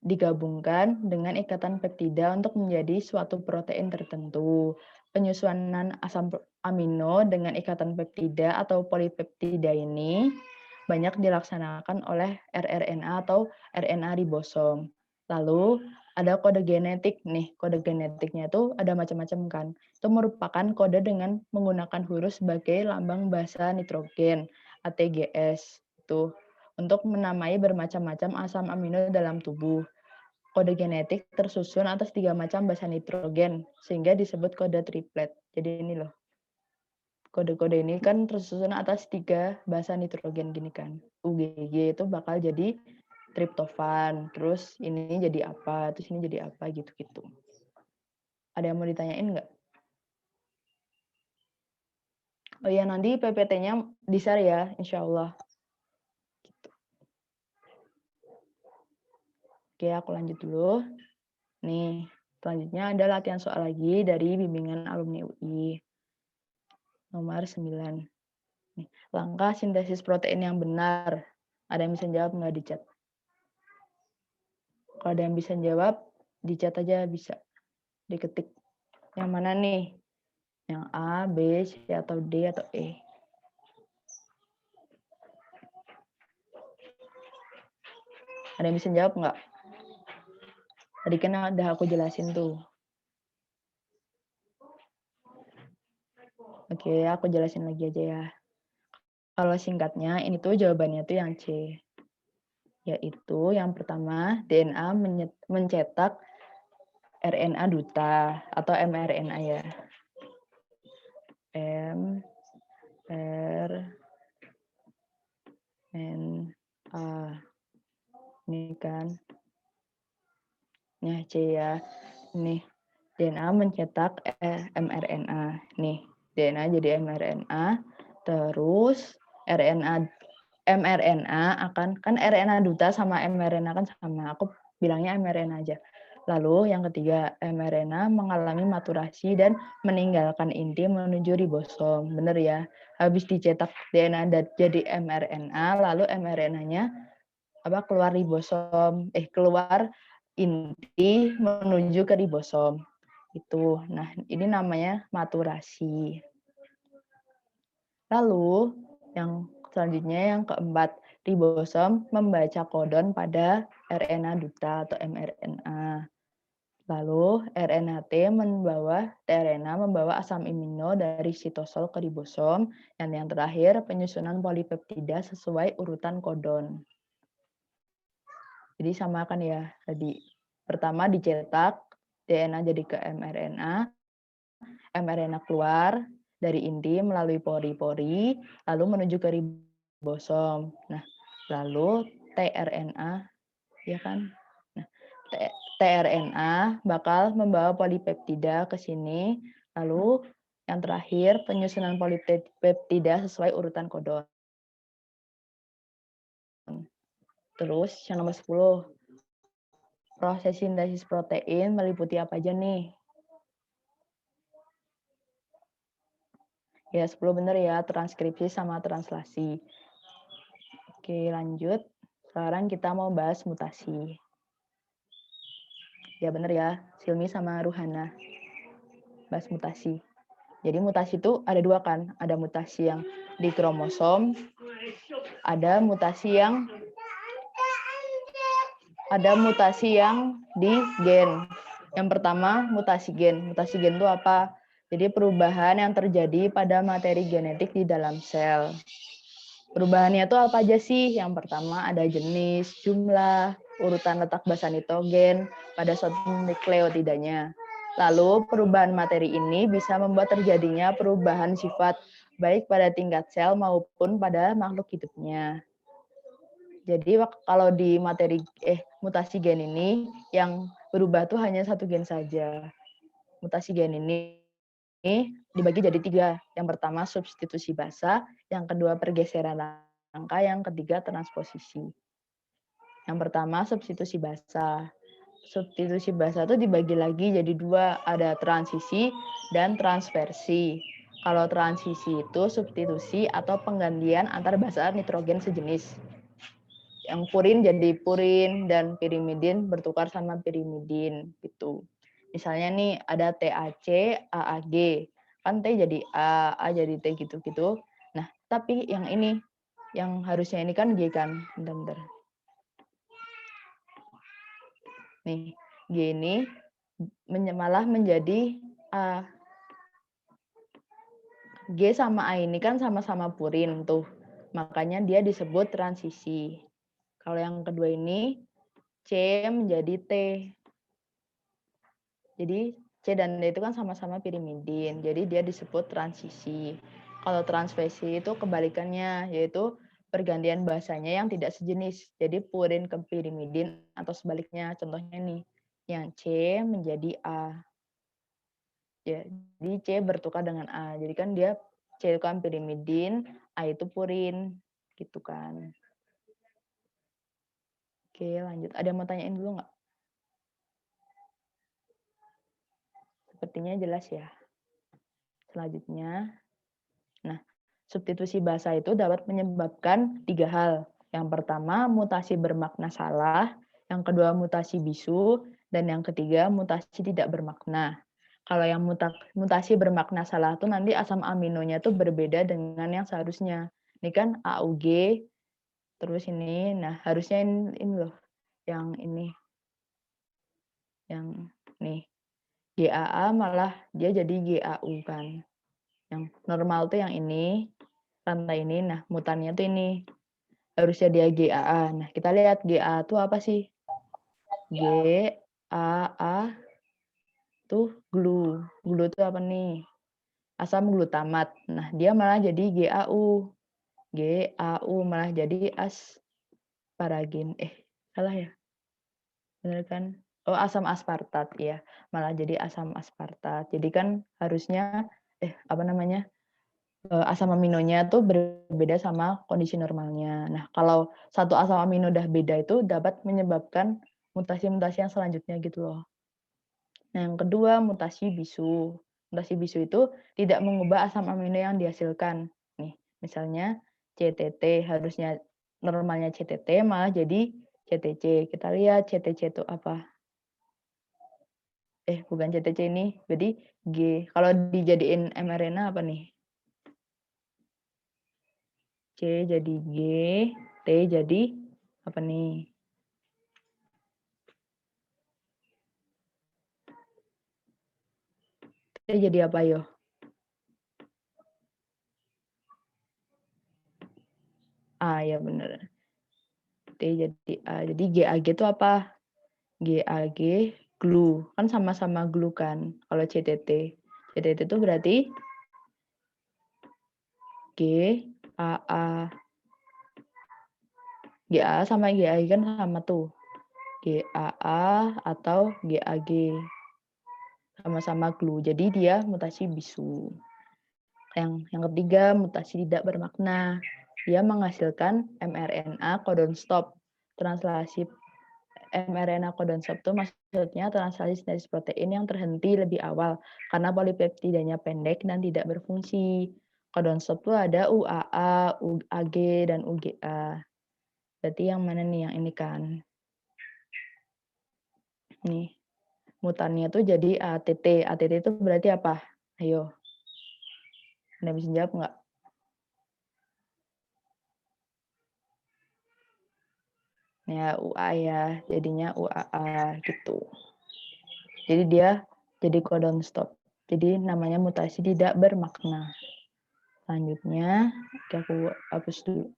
digabungkan dengan ikatan peptida untuk menjadi suatu protein tertentu. Penyusunan asam amino dengan ikatan peptida atau polipeptida ini banyak dilaksanakan oleh rRNA atau RNA ribosom. Lalu ada kode genetik nih. Kode genetiknya itu ada macam-macam kan. Itu merupakan kode dengan menggunakan huruf sebagai lambang basa nitrogen ATGS itu untuk menamai bermacam-macam asam amino dalam tubuh. Kode genetik tersusun atas 3 macam basa nitrogen sehingga disebut kode triplet. Jadi ini loh. Kode-kode ini kan tersusun atas 3 basa nitrogen gini kan. UGG itu bakal jadi triptofan, terus ini jadi apa, terus ini jadi apa gitu-gitu. Ada yang mau ditanyain nggak? Oh iya, nanti PPT-nya di-share ya, insya Allah. Gitu. Oke, aku lanjut dulu. Nih, selanjutnya ada latihan soal lagi dari bimbingan alumni UI. Nomor 9. Nih, langkah sintesis protein yang benar. Ada yang bisa jawab nggak di chat? Kalau ada yang bisa jawab, di chat aja bisa. Diketik. Yang mana nih? Yang A, B, C, atau D, atau E? Ada yang bisa jawab nggak? Tadi kan udah aku jelasin tuh. Oke, aku jelasin lagi aja ya. Kalau singkatnya, ini tuh jawabannya tuh yang C. Yaitu yang pertama, DNA mencetak RNA duta atau mRNA ya. mRNA. Ini kan. Nah, C ya. Ini DNA mencetak mRNA. Nih, DNA jadi mRNA. Terus mRNA akan, kan RNA duta sama mRNA kan sama. Aku bilangnya mRNA aja. Lalu yang ketiga, mRNA mengalami maturasi dan meninggalkan inti menuju ribosom. Benar ya? Habis dicetak DNA jadi mRNA, lalu mRNA-nya keluar ribosom, keluar inti menuju ke ribosom. Itu. Nah, ini namanya maturasi. Lalu yang selanjutnya yang keempat, ribosom membaca kodon pada RNA duta atau mRNA. Lalu RNA tRNA membawa asam amino dari sitosol ke ribosom, dan yang terakhir penyusunan polipeptida sesuai urutan kodon. Jadi sama kan ya tadi. Pertama dicetak DNA jadi ke mRNA, mRNA keluar dari inti melalui pori-pori, lalu menuju ke ribosom. Nah, lalu tRNA, ya kan? Nah, tRNA bakal membawa polipeptida ke sini, lalu yang terakhir penyusunan polipeptida sesuai urutan kodon. Terus yang nomor 10, proses sintesis protein meliputi apa aja nih? Ya, 10 bener ya, transkripsi sama translasi. Oke, lanjut. Sekarang kita mau bahas mutasi. Ya, bener ya, Silmi sama Ruhana. Bahas mutasi. Jadi mutasi itu ada dua kan, ada mutasi yang di kromosom, ada mutasi yang di gen. Yang pertama mutasi gen. Mutasi gen itu apa? Jadi perubahan yang terjadi pada materi genetik di dalam sel. Perubahannya itu apa aja sih? Yang pertama ada jenis, jumlah, urutan letak basa nitrogen pada suatu nukleotidanya. Lalu perubahan materi ini bisa membuat terjadinya perubahan sifat baik pada tingkat sel maupun pada makhluk hidupnya. Jadi kalau di mutasi gen ini yang berubah tuh hanya satu gen saja. Mutasi gen ini dibagi jadi 3. Yang pertama substitusi basa, yang kedua pergeseran rangka, yang ketiga transposisi. Yang pertama substitusi basa. Substitusi basa itu dibagi lagi jadi 2, ada transisi dan transversi. Kalau transisi itu substitusi atau penggantian antar basa nitrogen sejenis. Yang purin jadi purin dan pirimidin bertukar sama pirimidin gitu. Misalnya nih ada TAC, AAG. Kan T jadi A jadi T gitu-gitu. Nah, tapi yang ini, yang harusnya ini kan G kan. Bentar. Nih, G ini malah menjadi A. G sama A ini kan sama-sama purin tuh. Makanya dia disebut transisi. Kalau yang kedua ini, C menjadi T. Jadi C dan D itu kan sama-sama pirimidin. Jadi dia disebut transisi. Kalau transversi itu kebalikannya, yaitu pergantian bahasanya yang tidak sejenis. Jadi purin ke pirimidin atau sebaliknya. Contohnya nih, yang C menjadi A. Ya, jadi C bertukar dengan A. Jadi kan dia C itu kan pirimidin, A itu purin. Gitu kan. Oke, lanjut. Ada yang mau tanyain dulu nggak? Sepertinya jelas ya. Selanjutnya, nah, substitusi bahasa itu dapat menyebabkan 3 hal. Yang pertama, mutasi bermakna salah. Yang kedua, mutasi bisu. Dan yang ketiga, mutasi tidak bermakna. Kalau yang mutasi bermakna salah itu nanti asam aminonya itu berbeda dengan yang seharusnya. Ini kan AUG, terus ini, nah harusnya ini loh, yang ini. Yang nih, GAA malah dia jadi GAU kan. Yang normal tuh yang ini, rantai ini, nah mutannya tuh ini. Harusnya dia GAA. Nah, kita lihat GA itu apa sih? GAA tuh glue. Glue itu apa nih? Asam glutamat. Nah, dia malah jadi GAU. GAU malah jadi asparagin. Salah ya? Benar kan? Oh, asam aspartat ya. Malah jadi asam aspartat. Jadi kan harusnya asam aminonya tuh berbeda sama kondisi normalnya. Nah, kalau satu asam amino udah beda itu dapat menyebabkan mutasi-mutasi yang selanjutnya gitu loh. Nah, yang kedua mutasi bisu. Mutasi bisu itu tidak mengubah asam amino yang dihasilkan. Nih, misalnya CTT harusnya normalnya CTT malah jadi CTC. Kita lihat CTC itu apa? Bukan CTC ini. Jadi G. Kalau dijadiin mRNA apa nih? C jadi G, T jadi apa nih? T jadi apa yo? A ya bener. T jadi A. Jadi GAG itu apa? GAG glue. Kan sama-sama glue kan kalau CTT. CTT itu berarti G, AA. GA sama GAG kan sama tuh. GAA atau GAG. Sama-sama glue. Jadi dia mutasi bisu. Yang ketiga, mutasi tidak bermakna. Dia menghasilkan mRNA codon stop. Translasi mRNA codon stop itu maksudnya translasi sintesis protein yang terhenti lebih awal karena polipeptidanya pendek dan tidak berfungsi. Codon stop tuh ada UAA, UAG, dan UGA. Berarti yang mana nih? Yang ini kan. Nih, mutannya tuh jadi ATT. ATT itu berarti apa? Ayo. Anda bisa jawab nggak? Ya, UA ya. Jadinya UAA gitu. Jadi dia jadi codon stop. Jadi namanya mutasi tidak bermakna. Selanjutnya, aku hapus dulu.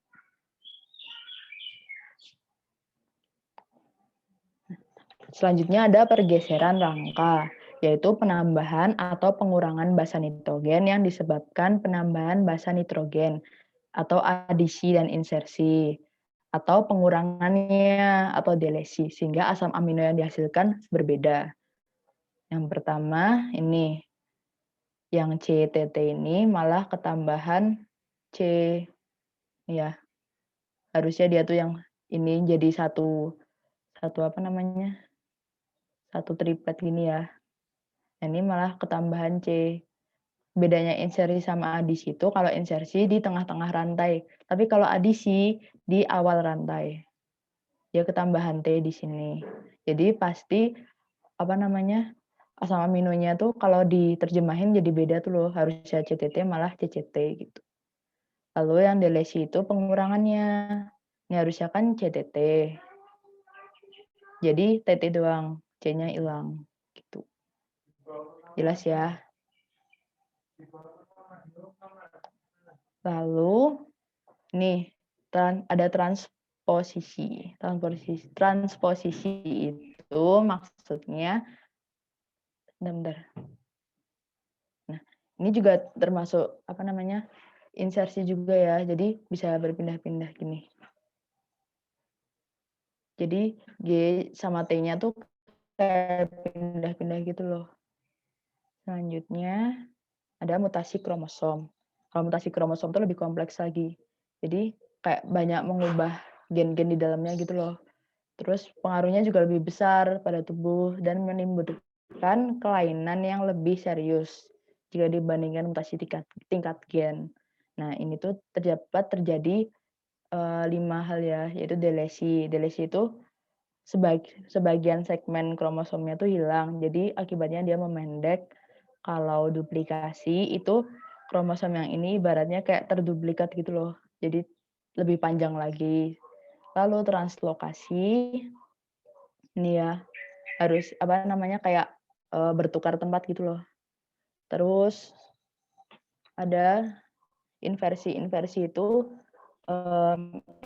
Selanjutnya ada pergeseran rangka, yaitu penambahan atau pengurangan basa nitrogen yang disebabkan penambahan basa nitrogen atau adisi dan insersi, atau pengurangannya atau delesi, sehingga asam amino yang dihasilkan berbeda. Yang pertama ini, yang CTT ini malah ketambahan C, ya harusnya dia tuh yang ini jadi satu apa namanya, satu triplet gini ya. Ini malah ketambahan C. Bedanya insersi sama adisi itu kalau insersi di tengah-tengah rantai, tapi kalau adisi di awal rantai. Dia ketambahan T di sini. Jadi pasti apa namanya, asam aminonya tuh kalau diterjemahin jadi beda tuh loh, harusnya CTT malah CCT gitu. Lalu yang delesi itu pengurangannya. Ini harusnya kan CTT. Jadi TT doang, C-nya hilang gitu. Jelas ya? Lalu nih ada transposisi. Transposisi itu maksudnya, bentar. Nah, ini juga termasuk apa namanya, insersi juga ya. Jadi bisa berpindah-pindah gini. Jadi G sama T-nya tuh kayak pindah-pindah gitu loh. Selanjutnya ada mutasi kromosom. Kalau mutasi kromosom itu lebih kompleks lagi. Jadi kayak banyak mengubah gen-gen di dalamnya gitu loh. Terus pengaruhnya juga lebih besar pada tubuh dan menimbulkan kelainan yang lebih serius jika dibandingkan mutasi tingkat gen. Nah, ini tuh dapat terjadi 5 hal ya, yaitu delesi. Delesi itu sebagian segmen kromosomnya tuh hilang. Jadi akibatnya dia memendek. Kalau duplikasi itu kromosom yang ini ibaratnya kayak terduplikat gitu loh. Jadi lebih panjang lagi. Lalu translokasi ini ya harus apa namanya kayak bertukar tempat gitu loh. Terus ada inversi. Inversi itu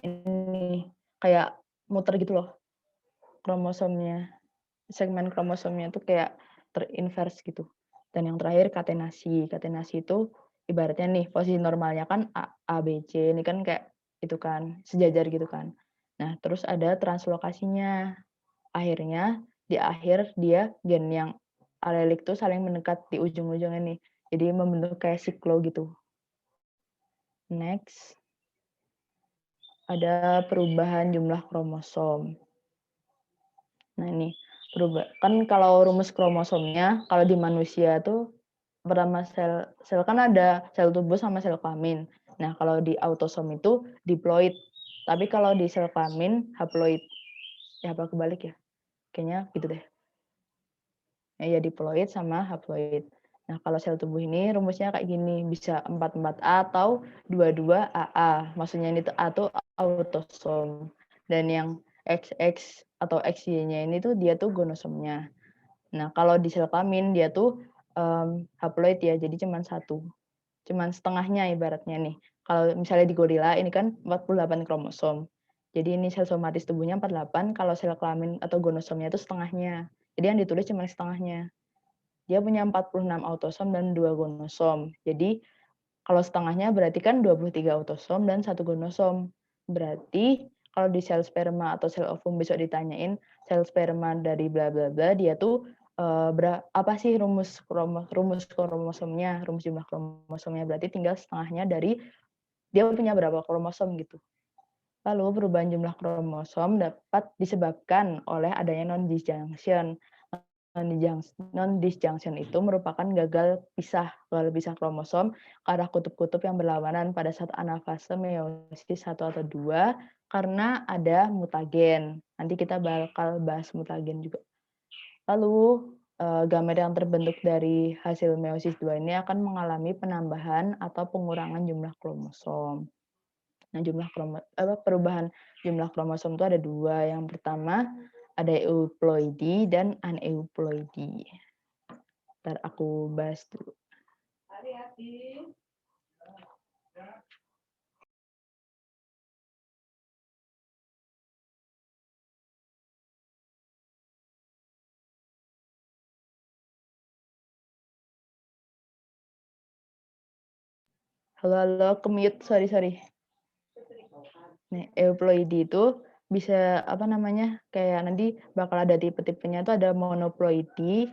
ini kayak muter gitu loh kromosomnya. Segmen kromosomnya itu kayak terinvers gitu. Dan yang terakhir katenasi. Katenasi itu ibaratnya nih posisi normalnya kan A, B, C. Ini kan kayak itu kan sejajar gitu kan. Nah, terus ada translokasinya. Akhirnya di akhir dia gen yang alelik tuh saling mendekat di ujung-ujungnya nih. Jadi membentuk kayak siklo gitu. Next. Ada perubahan jumlah kromosom. Nah, ini kan kalau rumus kromosomnya kalau di manusia tuh pertama sel kan ada sel tubuh sama sel kelamin. Nah, kalau di autosom itu diploid. Tapi kalau di sel kelamin haploid. Ya apa kebalik ya? Kayaknya gitu deh. Ya diploid sama haploid. Nah, kalau sel tubuh ini rumusnya kayak gini, bisa 44A atau 22AA. Maksudnya ini tuh A tuh autosom. Dan yang XX atau XY-nya ini tuh dia tuh gonosomnya. Nah, kalau di sel kelamin dia tuh haploid ya, jadi cuma satu. Cuman setengahnya ibaratnya nih. Kalau misalnya di gorila ini kan 48 kromosom. Jadi ini sel somatis tubuhnya 48, kalau sel kelamin atau gonosomnya itu setengahnya. Jadi yang ditulis cuma setengahnya. Dia punya 46 autosom dan 2 gonosom. Jadi kalau setengahnya berarti kan 23 autosom dan 1 gonosom. Berarti kalau di sel sperma atau sel ovum besok ditanyain sel sperma dari bla bla bla, dia tuh apa sih rumus kromosomnya, rumus jumlah kromosomnya, berarti tinggal setengahnya dari dia punya berapa kromosom gitu. Lalu perubahan jumlah kromosom dapat disebabkan oleh adanya non-disjunction. non-disjunction itu merupakan gagal pisah kromosom ke arah kutub-kutub yang berlawanan pada saat anafase meiosis 1 atau 2 karena ada mutagen. Nanti kita bakal bahas mutagen juga. Lalu, gamet yang terbentuk dari hasil meiosis 2 ini akan mengalami penambahan atau pengurangan jumlah kromosom. Nah, perubahan jumlah kromosom itu ada 2. Yang pertama, ada euploidi dan aneuploidi. Ntar aku bahas dulu. Halo, ke-mute, sorry. Nih, euploidi itu bisa kayak nanti bakal ada tipe-tipenya itu ada monoploidi,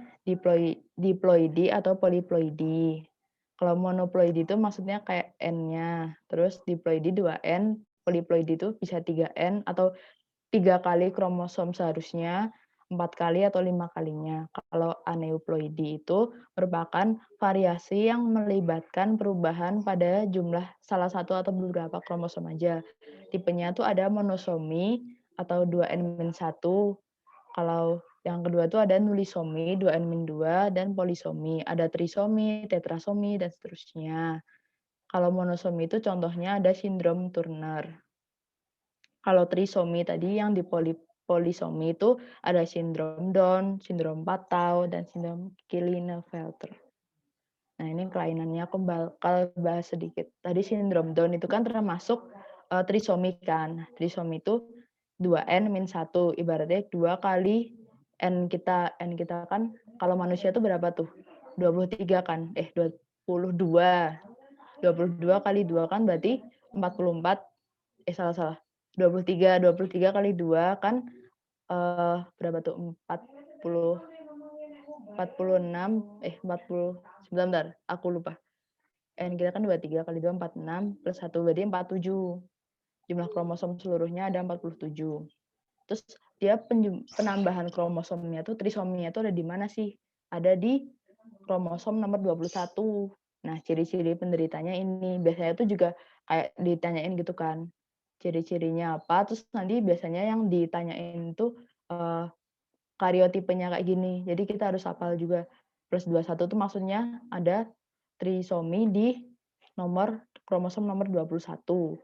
diploidi atau poliploidi. Kalau monoploidi itu maksudnya kayak N-nya, terus diploidi 2N, poliploidi itu bisa 3N atau 3 kali kromosom seharusnya, 4 kali atau 5 kalinya. Kalau aneuploidi itu merupakan variasi yang melibatkan perubahan pada jumlah salah satu atau beberapa kromosom aja. Tipenya tuh ada monosomi atau 2N-1. Kalau yang kedua tuh ada nulisomi, 2N-2, dan polisomi. Ada trisomi, tetrasomi, dan seterusnya. Kalau monosomi itu contohnya ada sindrom Turner. Kalau trisomi tadi yang di polisomi itu ada sindrom Down, sindrom Patau, dan sindrom Klinefelter. Nah, ini kelainannya aku bakal bahas sedikit. Tadi sindrom Down itu kan termasuk trisomi kan. Trisomi itu 2N-1, ibaratnya 2 kali N kita kan kalau manusia itu berapa tuh? 23 kan? 22. 22 kali 2 kan berarti 44. Salah. 23 kali 2 kan berapa tuh? 40 46 40 sebentar aku lupa. N kita kan 23 kali 2 46 plus 1 berarti 47. Jumlah kromosom seluruhnya ada 47. Terus dia penambahan kromosomnya tuh trisominya tuh ada di mana sih? Ada di kromosom nomor 21. Nah, ciri-ciri penderitanya ini biasanya tuh juga kayak ditanyain gitu kan. Ciri-cirinya apa, terus nanti biasanya yang ditanyain itu kariotipenya kayak gini. Jadi kita harus hafal juga. Plus 21 itu maksudnya ada trisomi di kromosom nomor 21.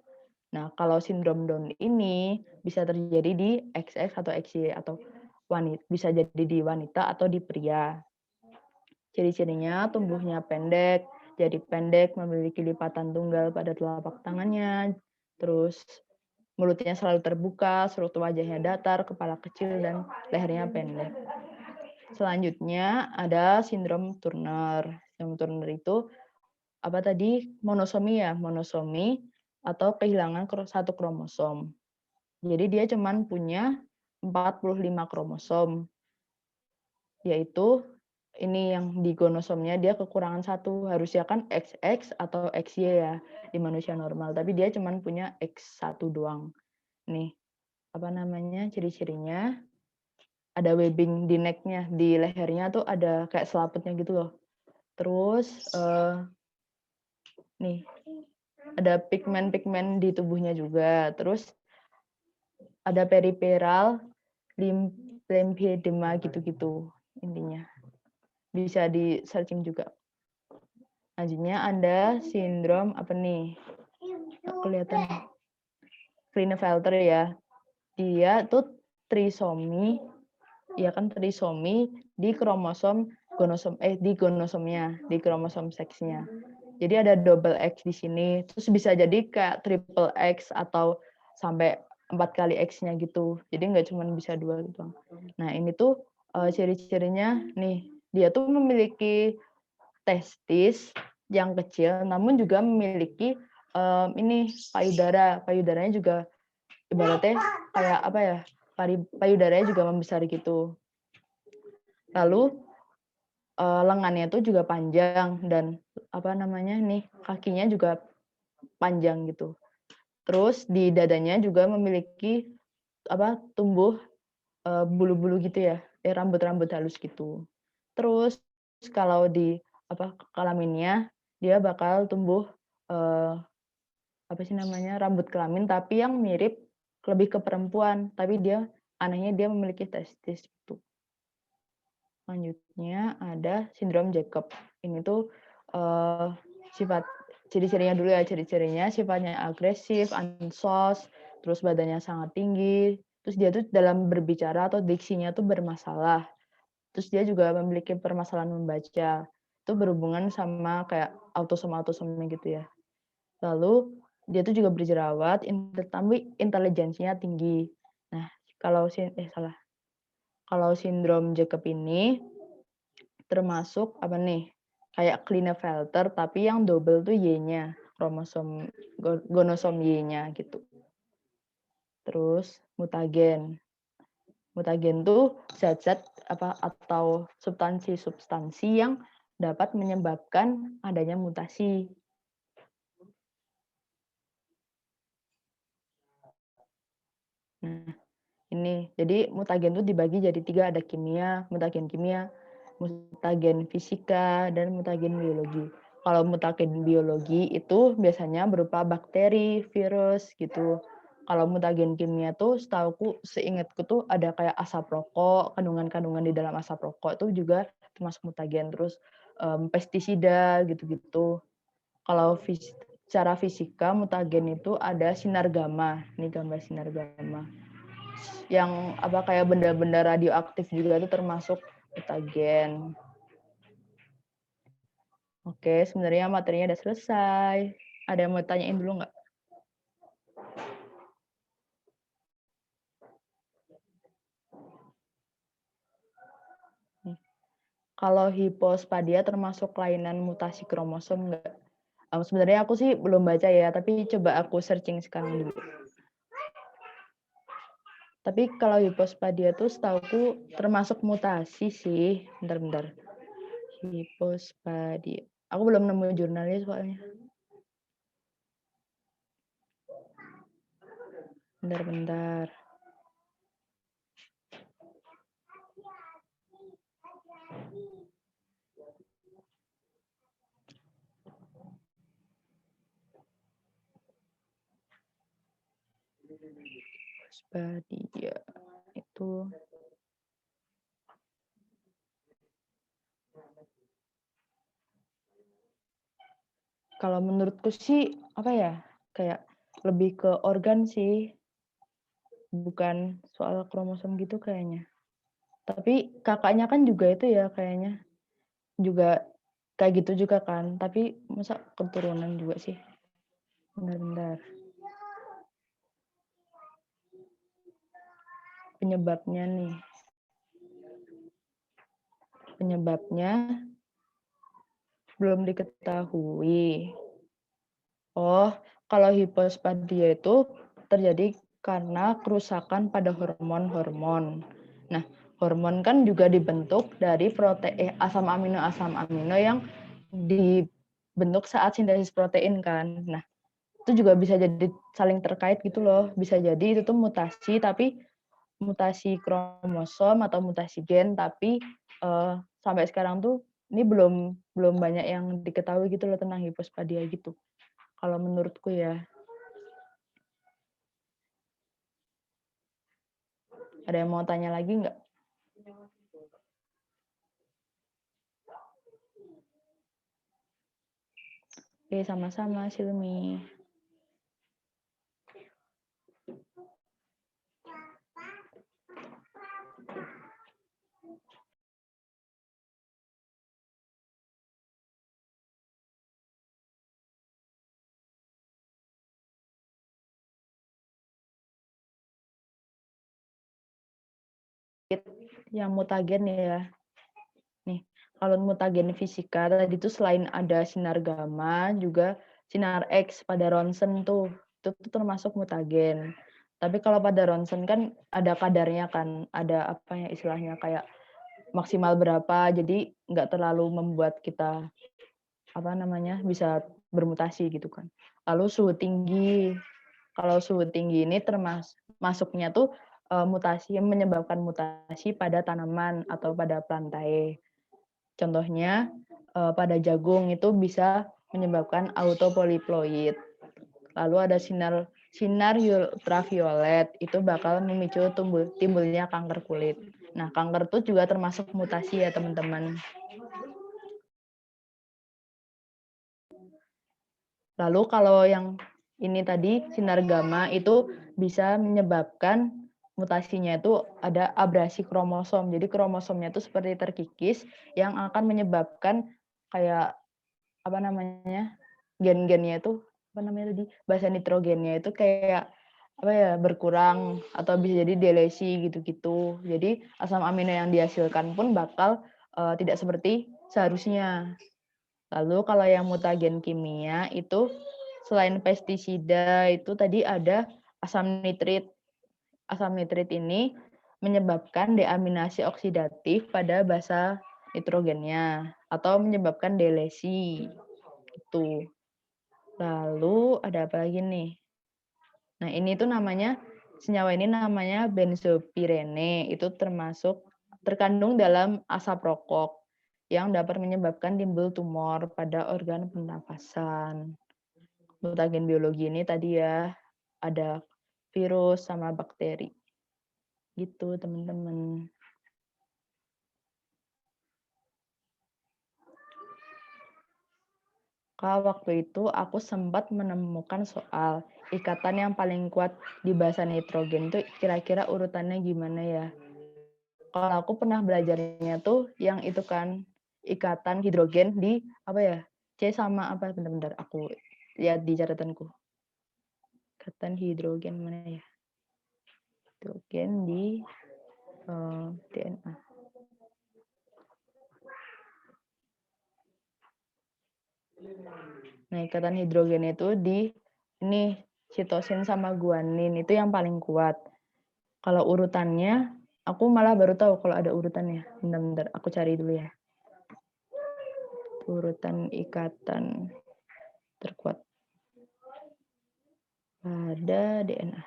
Nah, kalau sindrom Down ini bisa terjadi di XX atau XY atau wanita, bisa jadi di wanita atau di pria. Ciri-cirinya tumbuhnya pendek, jadi pendek, memiliki lipatan tunggal pada telapak tangannya, terus mulutnya selalu terbuka, struktur wajahnya datar, kepala kecil, dan lehernya pendek. Selanjutnya ada sindrom Turner. Sindrom Turner itu apa tadi? Monosomi ya, monosomi atau kehilangan satu kromosom. Jadi dia cuma punya 45 kromosom. Yaitu ini yang di gonosomnya dia kekurangan 1. Harusnya kan XX atau XY ya di manusia normal, tapi dia cuma punya X1 doang. Nih, ciri-cirinya ada webbing di neck-nya, di lehernya tuh ada kayak selaputnya gitu loh. Terus nih ada pigmen-pigmen di tubuhnya juga. Terus ada periferal lymphedema gitu-gitu intinya. Bisa di searching juga. Selanjutnya ada sindrom apa nih? Kelihatan Klinefelter ya. Dia tuh trisomi, ya kan trisomi di di gonosomnya, di kromosom seksnya. Jadi ada double X di sini, terus bisa jadi kayak triple X atau sampai 4 kali X-nya gitu. Jadi nggak cuma bisa 2 gitu. Nah, ini tuh ciri-cirinya nih, dia tuh memiliki testis yang kecil, namun juga memiliki ini payudara. Payudaranya juga ibaratnya kayak apa ya? Payudaranya juga membesar gitu. Lalu lengannya itu juga panjang dan kakinya juga panjang gitu. Terus di dadanya juga memiliki tumbuh bulu-bulu gitu ya. rambut-rambut halus gitu. Terus kalau di kelaminnya dia bakal tumbuh rambut kelamin tapi yang mirip lebih ke perempuan, tapi anehnya dia memiliki testis gitu. Selanjutnya ada sindrom Jacob. Ini tuh sifat ciri-cirinya dulu ya, ciri-cirinya sifatnya agresif, ansos, terus badannya sangat tinggi, terus dia tuh dalam berbicara atau diksinya tuh bermasalah. Terus dia juga memiliki permasalahan membaca. Itu berhubungan sama kayak autisme gitu ya. Lalu dia tuh juga berjerawat, tapi intelijensinya tinggi. Nah, kalau sindrom Jacob ini termasuk kayak Klinefelter tapi yang double tuh Y-nya, gonosom Y-nya gitu. Terus mutagen. Mutagen tuh zat-zat atau substansi-substansi yang dapat menyebabkan adanya mutasi. Nah, ini. Jadi mutagen itu dibagi jadi 3, ada mutagen kimia, mutagen fisika, dan mutagen biologi. Kalau mutagen biologi itu biasanya berupa bakteri, virus gitu. Kalau mutagen kimia tuh seingatku tuh ada kayak asap rokok, kandungan-kandungan di dalam asap rokok itu juga termasuk mutagen. Terus pestisida gitu-gitu. Kalau secara fisika mutagen itu ada sinar gamma. Ini gambar sinar gamma. Yang kayak benda-benda radioaktif juga itu termasuk mutagen. Oke, sebenarnya materinya udah selesai. Ada yang mau tanyain dulu nggak? Kalau hipospadia termasuk kelainan mutasi kromosom nggak? Sebenarnya aku sih belum baca ya, tapi coba aku searching sekarang dulu. Tapi kalau hipospadia tuh setauku termasuk mutasi sih. Bentar. Hipospadia. Aku belum nemu jurnalnya soalnya. Bentar. Hipospadia itu kalau menurutku sih kayak lebih ke organ sih, bukan soal kromosom gitu kayaknya. Tapi kakaknya kan juga itu ya kayaknya juga kayak gitu juga kan, tapi masa keturunan juga sih. Bentar. Penyebabnya belum diketahui. Oh, kalau hipospadia itu terjadi karena kerusakan pada hormon-hormon. Nah, hormon kan juga dibentuk dari asam amino yang dibentuk saat sintesis protein kan. Nah, itu juga bisa jadi saling terkait gitu loh. Bisa jadi itu tuh mutasi, tapi mutasi kromosom atau mutasi gen, tapi sampai sekarang tuh ini belum banyak yang diketahui gitu loh tentang hipospadia gitu. Kalau menurutku ya. Ada yang mau tanya lagi nggak? Oke, sama-sama Silmi. Yang mutagen ya. Nih, kalau mutagen fisika tadi itu selain ada sinar gamma, juga sinar X pada ronsen tuh. Itu tuh termasuk mutagen. Tapi kalau pada ronsen kan ada kadarnya kan, ada istilahnya kayak maksimal berapa, jadi nggak terlalu membuat kita bisa bermutasi gitu kan. Lalu suhu tinggi. Kalau suhu tinggi ini masuknya tuh menyebabkan mutasi pada tanaman atau pada plantae. Contohnya pada jagung itu bisa menyebabkan autopolyploid. Lalu ada sinar ultraviolet itu bakal memicu timbulnya kanker kulit. Nah, kanker itu juga termasuk mutasi ya, teman-teman. Lalu kalau yang ini tadi, sinar gamma itu bisa menyebabkan mutasinya itu ada abrasi kromosom. Jadi kromosomnya itu seperti terkikis yang akan menyebabkan kayak apa namanya? Gen-gennya itu apa namanya tadi? Bahasa nitrogennya itu kayak apa ya, berkurang atau bisa jadi delesi gitu-gitu. Jadi asam amino yang dihasilkan pun bakal tidak seperti seharusnya. Lalu kalau yang mutagen kimia itu selain pestisida itu tadi ada asam nitrit. Asam nitrit ini menyebabkan deaminasi oksidatif pada basa nitrogennya atau menyebabkan delesi. Itu. Lalu ada apa lagi nih? Nah, ini tuh namanya senyawa ini namanya benzopirene. Itu terkandung dalam asap rokok yang dapat menyebabkan timbul tumor pada organ pernafasan. Mutagen biologi ini tadi ya ada virus sama bakteri. Gitu, teman-teman. Kalau waktu itu aku sempat menemukan soal ikatan yang paling kuat di basa nitrogen itu kira-kira urutannya gimana ya? Kalau aku pernah belajarnya tuh yang itu kan ikatan hidrogen di apa ya? C sama apa? Bentar-bentar aku lihat di catatanku. Ikatan hidrogen mana ya? Hidrogen di DNA. Nah, ikatan hidrogen itu di ini sitosin sama guanin itu yang paling kuat. Kalau urutannya, aku malah baru tahu kalau ada urutannya. Bentar-bentar, aku cari dulu ya. Urutan ikatan terkuat pada DNA.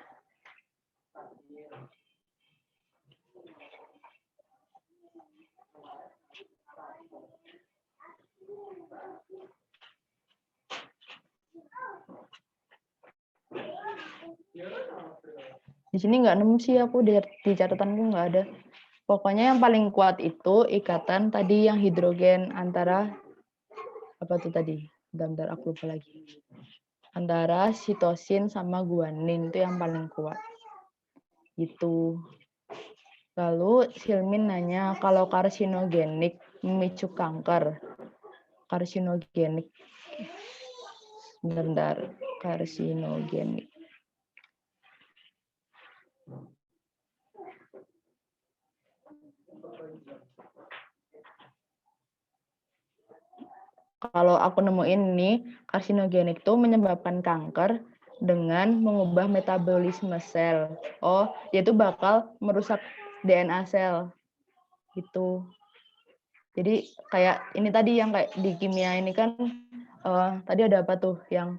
Di sini nggak nemu sih aku, di catatanku nggak ada. Pokoknya yang paling kuat itu ikatan tadi yang hidrogen antara apa tuh tadi? Bentar, aku lupa lagi. Antara sitosin sama guanin itu yang paling kuat. Gitu. Lalu Silmin nanya kalau karsinogenik memicu kanker. Karsinogenik. Bentar, karsinogenik. Kalau aku nemuin ini, karsinogenik itu menyebabkan kanker dengan mengubah metabolisme sel. Oh, dia itu bakal merusak DNA sel. Gitu. Jadi kayak ini tadi yang kayak di kimia ini kan tadi ada apa tuh yang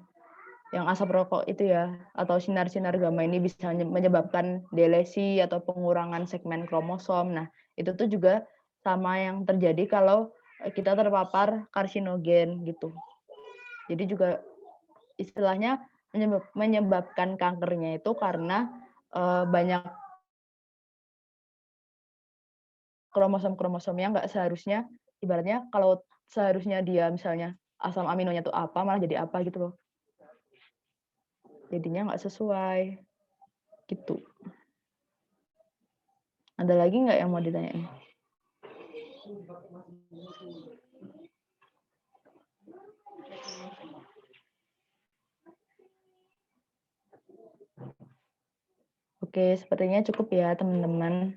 asap rokok itu ya, atau sinar-sinar gamma ini bisa menyebabkan delesi atau pengurangan segmen kromosom. Nah, itu tuh juga sama yang terjadi kalau kita terpapar karsinogen gitu. Jadi juga istilahnya menyebabkan kankernya itu karena banyak kromosom-kromosom yang nggak seharusnya, ibaratnya kalau seharusnya dia misalnya asam aminonya tuh apa, malah jadi apa gitu loh. Jadinya nggak sesuai. Gitu. Ada lagi nggak yang mau ditanyain? Oke, sepertinya cukup ya teman-teman.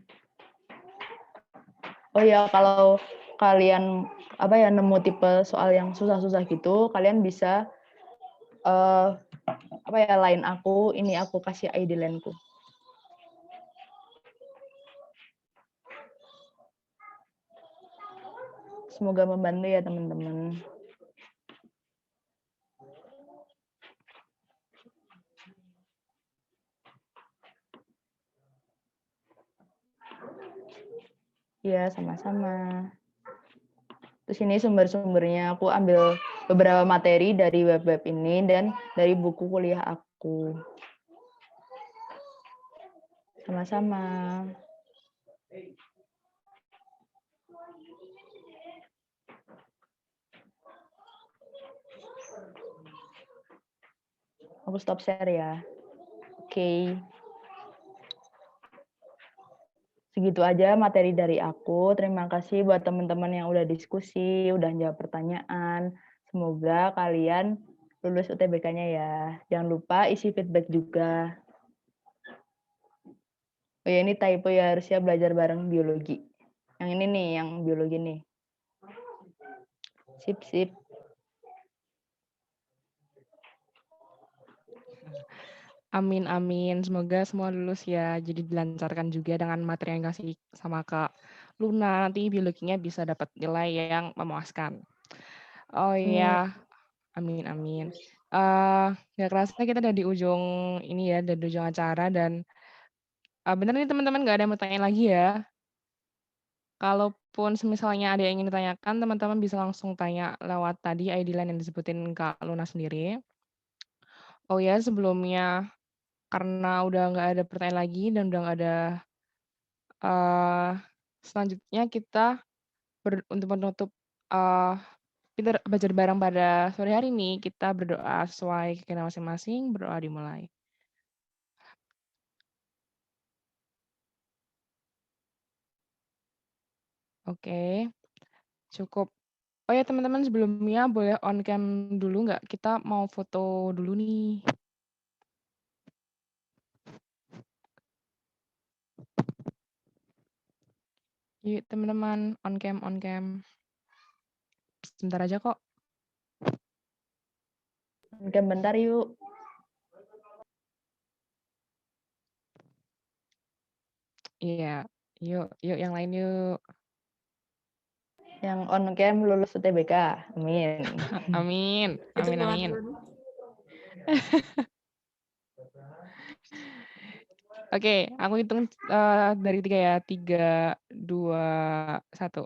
Oh ya, kalau kalian nemu tipe soal yang susah-susah gitu, kalian bisa line aku, ini aku kasih ID line-ku. Semoga membantu ya teman-teman. Iya, sama-sama. Terus ini sumber-sumbernya aku ambil beberapa materi dari web-web ini dan dari buku kuliah aku. Sama-sama. Aku stop share ya. Oke. Segitu aja materi dari aku. Terima kasih buat teman-teman yang udah diskusi, udah jawab pertanyaan. Semoga kalian lulus UTBK-nya ya. Jangan lupa isi feedback juga. Oh ya, ini typo ya, harusnya belajar bareng biologi. Yang ini nih, yang biologi nih. Sip, sip. Amin, amin. Semoga semua lulus ya. Jadi dilancarkan juga dengan materi yang kasih sama Kak Luna. Nanti biologinya bisa dapat nilai yang memuaskan. Oh iya, amin, amin. Nggak kerasa kita udah di ujung ini ya, udah di ujung acara dan bener nih teman-teman nggak ada yang mau tanya lagi ya. Kalaupun semisalnya ada yang ingin ditanyakan, teman-teman bisa langsung tanya lewat tadi ID line yang disebutin Kak Luna sendiri. Oh ya, sebelumnya karena udah nggak ada pertanyaan lagi dan udah nggak ada selanjutnya kita untuk menutup Pinter belajar bareng pada sore hari ini, kita berdoa sesuai keyakinan masing-masing, berdoa dimulai. Oke, cukup. Oh ya teman-teman sebelumnya boleh on cam dulu nggak? Kita mau foto dulu nih. Yuk teman-teman, on cam, on cam. Sebentar aja kok. Oke, bentar yuk. Iya, yuk yang lain yuk. Yang on cam lulus UTBK. Amin. Amin, amin, amin. Oke, aku hitung dari 3 ya. 3, 2, 1.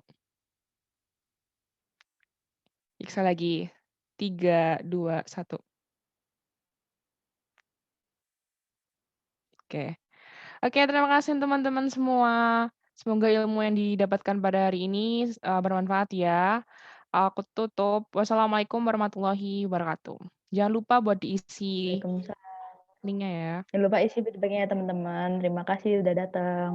Sekali lagi. 3, 2, 1. Oke. Oke, terima kasih teman-teman semua. Semoga ilmu yang didapatkan pada hari ini bermanfaat ya. Aku tutup. Wassalamualaikum warahmatullahi wabarakatuh. Jangan lupa buat diisi Waalaikumsalam. linknya ya. Jangan lupa isi feedbacknya teman-teman. Terima kasih udah datang.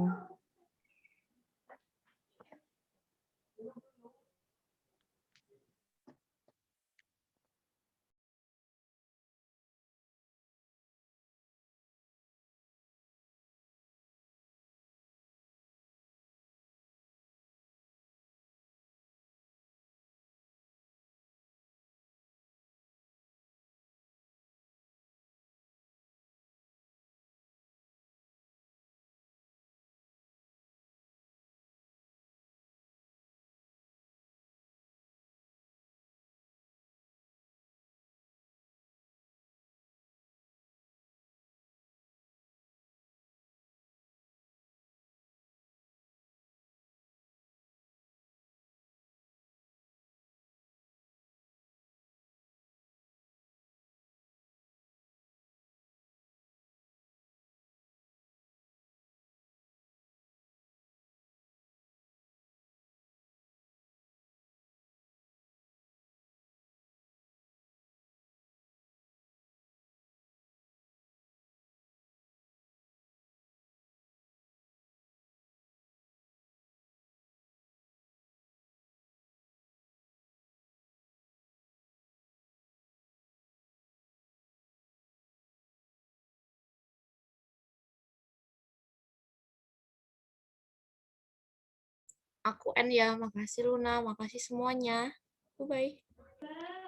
Aku end ya. Makasih Luna, makasih semuanya. Bye-bye.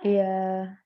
Iya.